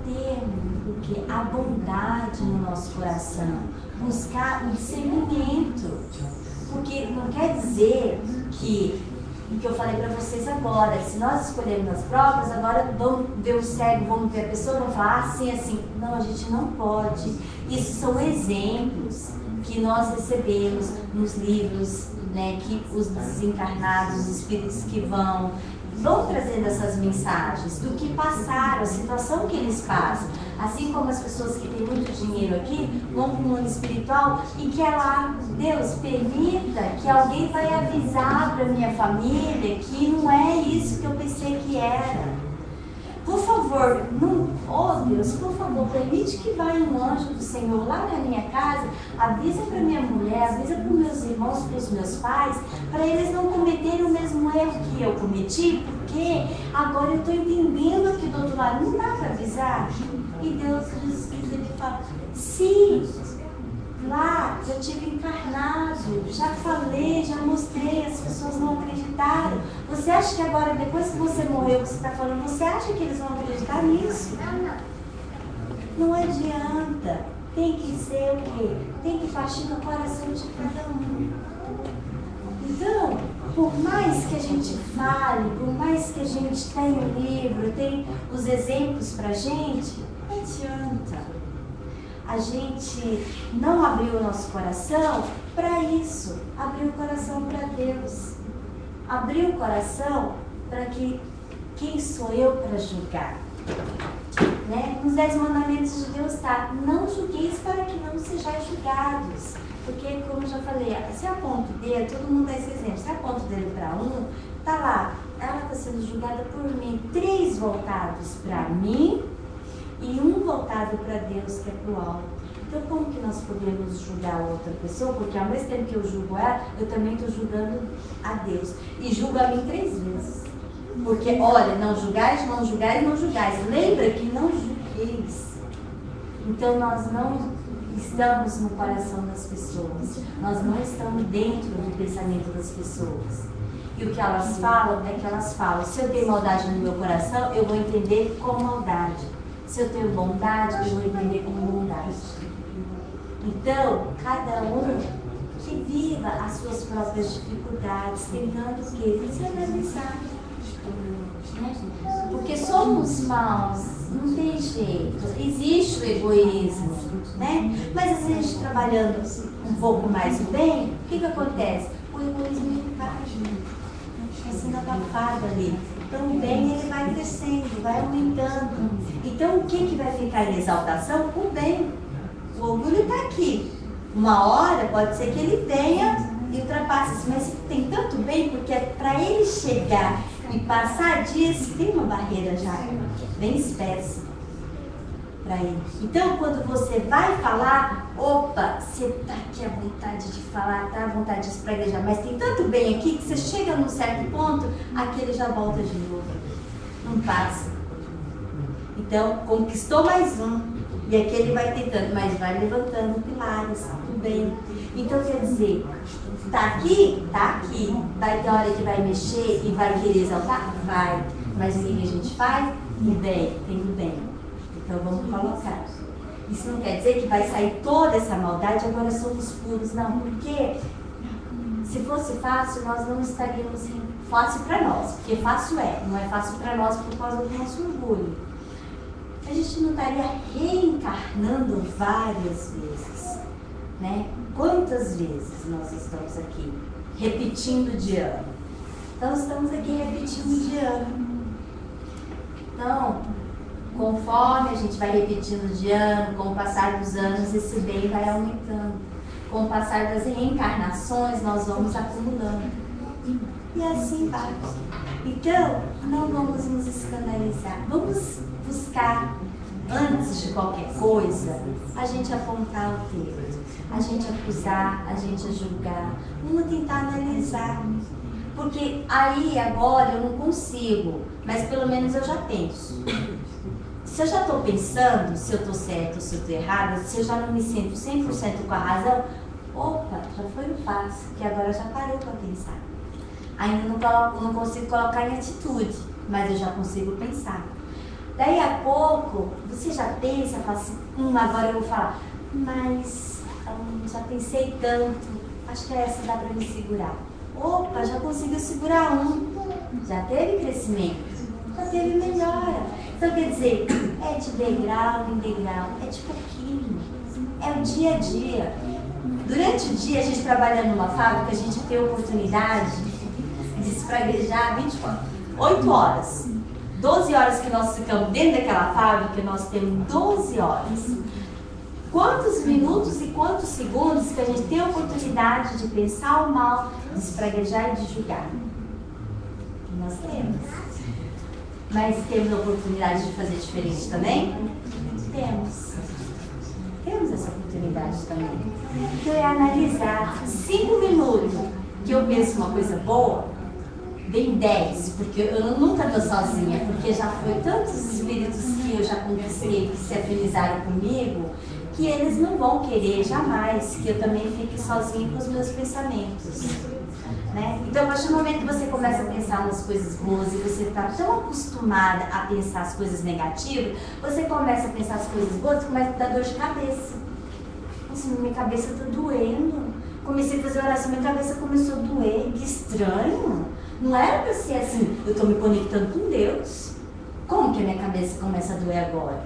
Ter o quê? A bondade no nosso coração. Buscar o discernimento. Porque não quer dizer que o que eu falei para vocês agora, se nós escolhermos as provas, agora vamos ver o cego, vamos ver a pessoa, vamos falar assim, assim. Não, a gente não pode. Isso são exemplos que nós recebemos nos livros, né, que os desencarnados, os espíritos que vão trazendo essas mensagens do que passaram, a situação que eles passam. Assim como as pessoas que têm muito dinheiro aqui vão para o mundo espiritual e que ela, Deus, permita que alguém vai avisar para minha família que não é isso que eu pensei que era. Por favor, não, oh Deus, por favor, permite que vá um anjo do Senhor lá na minha casa, avisa para minha mulher, avisa para os meus irmãos, para os meus pais, para eles não cometerem o mesmo erro que eu cometi, porque agora eu estou entendendo aqui do outro lado, não dá para avisar? E Deus, ele fala, sim, lá já tive encarnado, já falei, já mostrei, as pessoas não acreditaram. Você acha que agora, depois que você morreu, você está falando, você acha que eles vão acreditar nisso? Não adianta. Tem que ser o quê? Tem que partir do coração de cada um. Então, por mais que a gente fale, por mais que a gente tenha o livro, tenha os exemplos pra gente, não adianta. A gente não abriu o nosso coração para isso. Abriu o coração para Deus. Abriu o coração para que quem sou eu para julgar? Né? Nos 10 mandamentos de Deus está: não julgueis para que não sejais julgados. Porque, como eu já falei, se aponta o dedo, todo mundo dá esse exemplo, se aponta o dedo para um, tá lá, ela está sendo julgada por mim, 3 voltados para mim e 1 voltado para Deus, que é para o alto. Então, como que nós podemos julgar outra pessoa? Porque ao mesmo tempo que eu julgo ela, eu também estou julgando a Deus. E julgo a mim 3 vezes. Porque, olha, não julgais, não julgais, não julgais. Lembra que não julgueis. Então, nós não estamos no coração das pessoas. Nós não estamos dentro do pensamento das pessoas. E o que elas falam é que elas falam. Se eu tenho maldade no meu coração, eu vou entender como maldade. Se eu tenho bondade, eu vou entender como bondade. Então, cada um que viva as suas próprias dificuldades, tentando o quê? Se analisar. Né? Porque somos maus, não tem jeito. Existe o egoísmo, né? Mas às vezes a gente trabalhando um pouco mais o bem, o que acontece? O egoísmo ele vai sendo abafado ali. Então o bem ele vai crescendo, vai aumentando. Então o que vai ficar em exaltação? O bem. O orgulho está aqui. Uma hora pode ser que ele venha e ultrapasse isso, mas tem tanto bem, porque para ele chegar e passar disso, tem uma barreira já bem espessa para ele. Então quando você vai falar, opa, você está aqui à vontade de falar, está à vontade de espraguejar, mas tem tanto bem aqui que você chega num certo ponto, aquele já volta de novo. Não passa. Então, conquistou mais um. E aquele vai tentando, mas vai levantando pilares, tudo bem. Então, quer dizer, tá aqui? Tá aqui. Vai ter hora que vai mexer e vai querer exaltar? Vai. Mas o que a gente faz? O bem, tem o bem. Então, vamos colocar. Isso não quer dizer que vai sair toda essa maldade, agora somos puros. Não, porque se fosse fácil, nós não estaríamos fácil para nós. Porque fácil não é fácil para nós por causa do nosso orgulho. A gente não estaria reencarnando várias vezes, né? Quantas vezes nós estamos aqui repetindo de ano? Então, estamos aqui repetindo de ano. Então, conforme a gente vai repetindo de ano, com o passar dos anos, esse bem vai aumentando. Com o passar das reencarnações, nós vamos acumulando. E assim vai. Então, não vamos nos escandalizar. Vamos buscar, antes de qualquer coisa, a gente apontar o dedo, a gente acusar, a gente julgar. Vamos tentar analisar. Porque aí, agora, eu não consigo, mas pelo menos eu já penso. Se eu já estou pensando se eu estou certo ou se eu estou errada, se eu já não me sinto 100% com a razão, opa, já foi um passo, que agora já parei para pensar. Ainda não consigo colocar em atitude, mas eu já consigo pensar. Daí a pouco, você já pensa, fala assim, agora eu vou falar, mas já pensei tanto, acho que essa dá para me segurar. Opa, já conseguiu segurar já teve crescimento, já teve melhora. Então quer dizer, é de degrau em degrau, é de pouquinho, é o dia a dia. Durante o dia, a gente trabalhando numa fábrica, a gente tem a oportunidade de se praguejar 8 horas. 12 horas que nós ficamos dentro daquela fábrica, nós temos 12 horas. Quantos minutos e quantos segundos que a gente tem a oportunidade de pensar o mal, de se praguejar e de julgar? Nós temos. Mas temos a oportunidade de fazer diferente também? Temos. Temos essa oportunidade também. Então é analisar 5 minutos que eu penso uma coisa boa, vem 10, porque eu nunca estou sozinha, porque já foi tantos espíritos que eu já conquistei, que se afinizaram comigo, que eles não vão querer jamais que eu também fique sozinha com os meus pensamentos. Né? Então, a partir do momento que você começa a pensar nas coisas boas e você está tão acostumada a pensar as coisas negativas, você começa a pensar as coisas boas e começa a dar dor de cabeça. Nossa, minha cabeça está doendo. Comecei a fazer oração, minha cabeça começou a doer. Que estranho. Não era para ser assim, eu estou me conectando com Deus. Como que a minha cabeça começa a doer agora?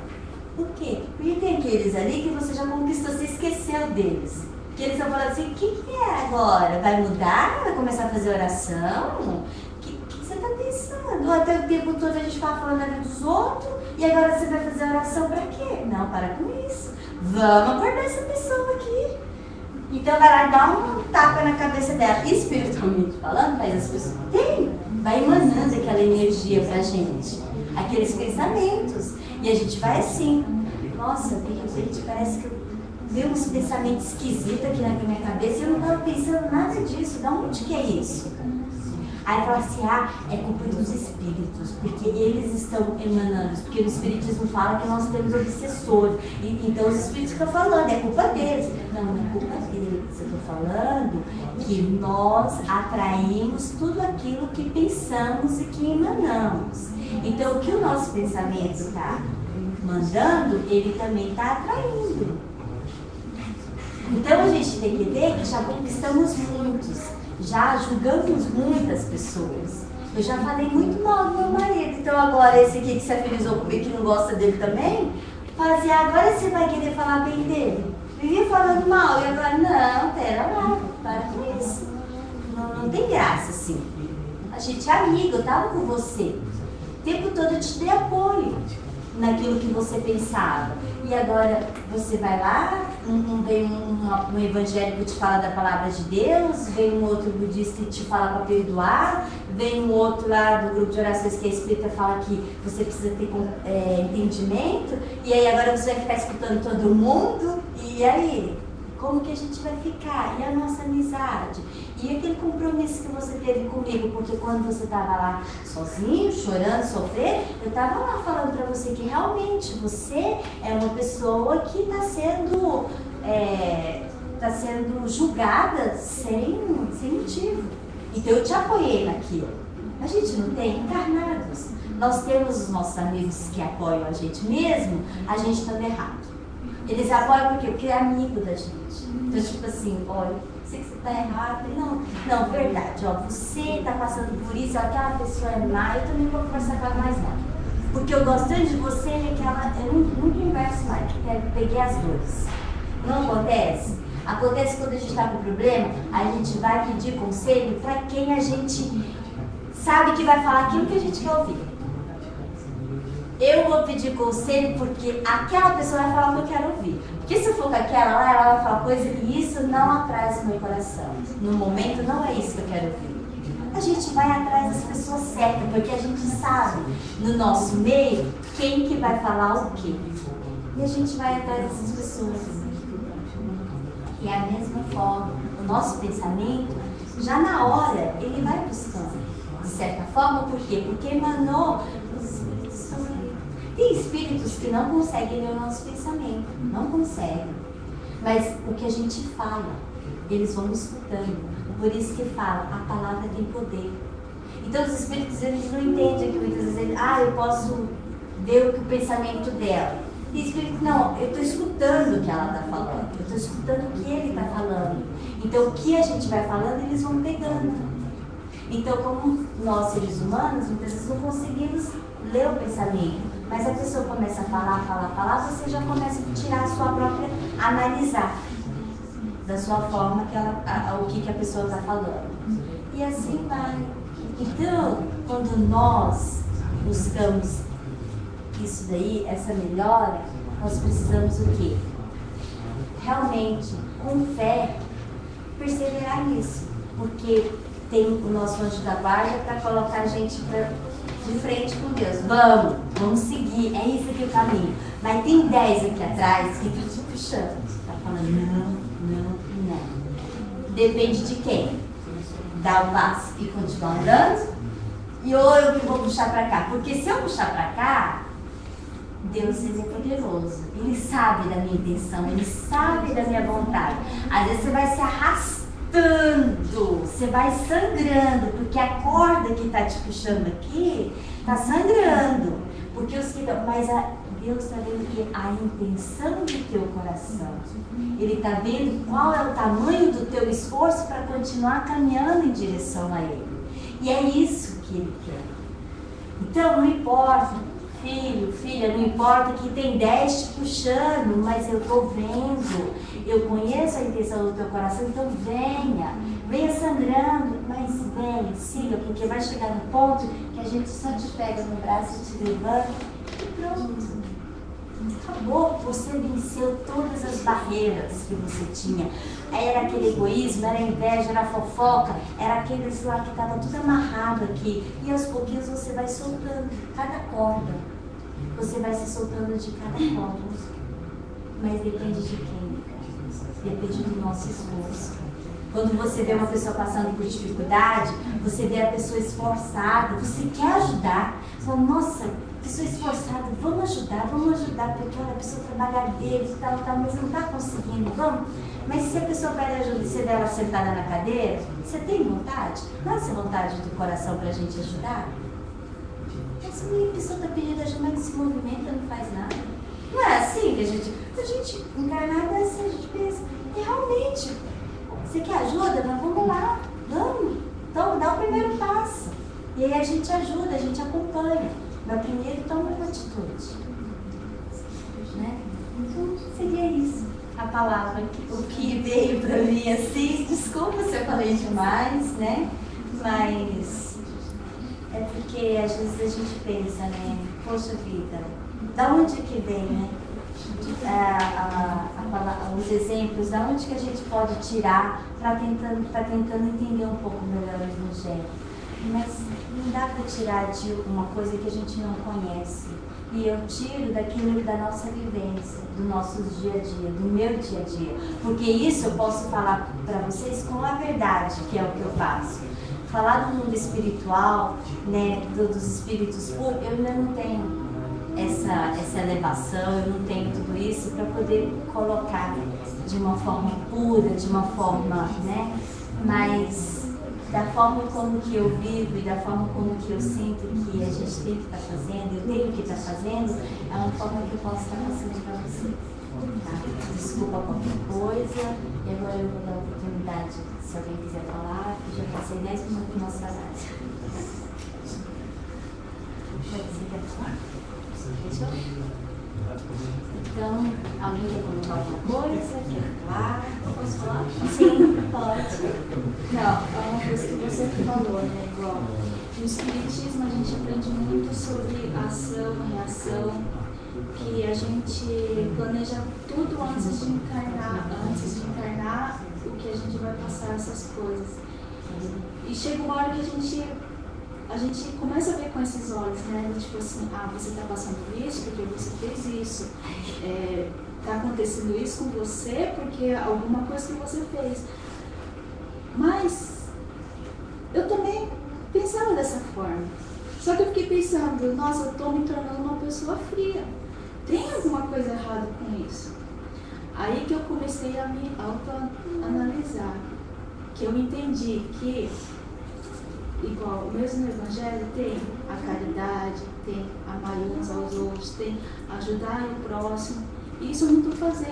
Por quê? Porque tem aqueles ali que você já conquistou, você esqueceu deles. Que eles estão falando assim, o que é agora? Vai mudar? Vai começar a fazer oração? O que você está pensando? Até o tempo todo a gente fala falando da vida dos outros e agora você vai fazer oração para quê? Não, para com isso. Vamos acordar essa pessoa aqui. Então vai lá e dá um tapa na cabeça dela. Espiritualmente falando, mas as pessoas vai emanando aquela energia pra gente. Aqueles pensamentos. E a gente vai assim, nossa, de repente parece que eu vi uns pensamentos esquisitos aqui na minha cabeça e eu não estava pensando nada disso. Da onde que é isso? Aí fala assim, é culpa dos espíritos, porque eles estão emanando, porque o espiritismo fala que nós temos obsessor. Então os espíritos ficam falando, é culpa deles. Não é culpa deles. Eu estou falando que nós atraímos tudo aquilo que pensamos e que emanamos. Então o que o nosso pensamento está mandando, ele também está atraindo. Então a gente tem que ver que já conquistamos muitos, já julgamos muitas pessoas. Eu já falei muito mal do meu marido, então agora esse aqui que se afinizou comigo, que não gosta dele também, fala assim, agora você vai querer falar bem dele? Vivia falando mal, e agora, não, pera lá, para com isso. Não tem graça assim. A gente é amiga, eu estava com você. O tempo todo eu te dei apoio naquilo que você pensava. E agora você vai lá, vem um evangélico te fala da palavra de Deus, vem um outro budista e te fala para perdoar, vem um outro lá do grupo de orações que é espírita fala que você precisa ter entendimento, e aí agora você vai ficar escutando todo mundo, e aí? Como que a gente vai ficar? E a nossa amizade? E aquele compromisso que você teve comigo? Porque quando você estava lá sozinho, chorando, sofrendo, eu estava lá falando para você que realmente você é uma pessoa que está sendo julgada sem motivo. Então eu te apoiei naquilo. A gente não tem encarnados. Nós temos os nossos amigos que apoiam a gente mesmo, a gente estando errado. Eles apoiam por quê? Porque é amigo da gente. Então, tipo assim, olha, sei que você está errado. Não, verdade, ó, você está passando por isso, aquela pessoa é má, eu também vou conversar com ela mais não. Porque eu gosto tanto de você, eu não converso mais, porque peguei as dores. Não acontece? Acontece quando a gente está com problema, a gente vai pedir conselho para quem a gente sabe que vai falar aquilo que a gente quer ouvir. Eu vou pedir conselho porque aquela pessoa vai falar o que eu quero ouvir. Porque se eu for com aquela lá, ela vai falar coisa e isso não atrai o meu coração. No momento não é isso que eu quero ouvir. A gente vai atrás das pessoas certas, porque a gente sabe no nosso meio quem que vai falar o quê. E a gente vai atrás dessas pessoas. E é a mesma forma, o nosso pensamento, já na hora, ele vai buscando. De certa forma, por quê? Porque emanou os espíritos. Tem espíritos que não conseguem ler o nosso pensamento, não conseguem. Mas o que a gente fala, eles vão escutando. Por isso que fala, a palavra tem poder. Então os espíritos, eles não entendem que muitas vezes, eu posso ver o pensamento dela. E o espírito, não, eu estou escutando o que ela está falando, eu estou escutando o que ele está falando. Então o que a gente vai falando, eles vão pegando. Então, como nós seres humanos, muitas vezes não conseguimos ler o pensamento, mas a pessoa começa a falar, você já começa a tirar a sua própria, analisar da sua forma o que a pessoa está falando. E assim vai. Então, quando nós buscamos isso daí, essa melhora, nós precisamos o quê? Realmente, com fé, perseverar nisso. Porque tem o nosso anjo da guarda para colocar a gente de frente com Deus. Vamos seguir, é isso aqui o caminho. Mas tem 10 aqui atrás que estão te puxando. Você está falando, não. Depende de quem? Dar o passo e continuar andando? E ou eu que vou puxar para cá? Porque se eu puxar para cá, Deus é poderoso. Ele sabe da minha intenção, Ele sabe da minha vontade. Às vezes você vai se arrastando, você vai sangrando, porque a corda que está te puxando aqui está sangrando. Porque mas Deus está vendo a intenção do teu coração. Ele está vendo qual é o tamanho do teu esforço para continuar caminhando em direção a Ele. E é isso que Ele quer. Então não importa, filho, filha, não importa que tem 10 te puxando, mas eu estou vendo, eu conheço a intenção do teu coração, então venha sangrando, mas venha, siga, porque vai chegar no ponto que a gente só te pega no braço e te levanta e pronto. Acabou, você venceu todas as barreiras que você tinha. Era aquele egoísmo, era a inveja, era a fofoca, era aqueles lá que estava tudo amarrado aqui. E aos pouquinhos você vai soltando cada corda. Você vai se soltando de cada corda. Mas depende de quem? Depende do nosso esforço. Quando você vê uma pessoa passando por dificuldade, você vê a pessoa esforçada, você quer ajudar. Você fala, nossa, pessoa esforçada, vamos ajudar, porque olha, a pessoa trabalhadeira e tal, mas não está conseguindo, vamos. Mas se a pessoa pede ajuda e você vê ela sentada na cadeira, você tem vontade? Nossa vontade do coração para a gente ajudar? Essa pessoa está pedindo ajuda, mas se movimenta, não faz nada. Não é assim que a gente encarnada é assim, a gente pensa, e realmente, você quer ajuda? Mas vamos lá, vamos. Então dá o primeiro passo. E aí a gente ajuda, a gente acompanha. Mas primeiro toma uma atitude. Né? Então seria isso. A palavra, o que veio para mim assim, desculpa se eu falei demais, né? Mas é porque às vezes a gente pensa, né? Poxa vida, da onde que vem, né? Os exemplos, da onde que a gente pode tirar para tentando entender um pouco melhor o Evangelho. Mas não dá para tirar de uma coisa que a gente não conhece. E eu tiro daquilo da nossa vivência, do nosso dia a dia, do meu dia a dia. Porque isso eu posso falar para vocês com a verdade, que é o que eu faço. Falar do mundo espiritual, né, dos espíritos puros, eu ainda não tenho essa elevação, eu não tenho tudo isso para poder colocar de uma forma pura, de uma forma, né, mas da forma como que eu vivo e da forma como que eu sinto que a gente tem que estar fazendo, eu tenho que estar fazendo, é uma forma que eu posso estar passando para você. Tá? Desculpa qualquer coisa, e agora eu vou dar a oportunidade, se alguém quiser falar, que já passei 10 minutos do nosso trabalho. Pode ser Fechou? Então, alguém quer comentar alguma coisa? Quer falar? Posso falar? Sim, pode. Não, é uma coisa que você falou, né? Igual, no Espiritismo a gente aprende muito sobre ação e reação, que a gente planeja tudo antes de encarnar o que a gente vai passar essas coisas. E chega uma hora que a gente começa a ver com esses olhos, né? Tipo assim, você está passando isso porque você fez isso. Está acontecendo isso com você porque alguma coisa que você fez. Mas eu também pensava dessa forma. Só que eu fiquei pensando, nossa, eu estou me tornando uma pessoa fria. Tem alguma coisa errada com isso? Aí que eu comecei a me autoanalisar. que eu entendi que, igual mesmo no Evangelho, tem a caridade, tem amar uns aos outros, tem ajudar o próximo. E isso eu não estou fazendo.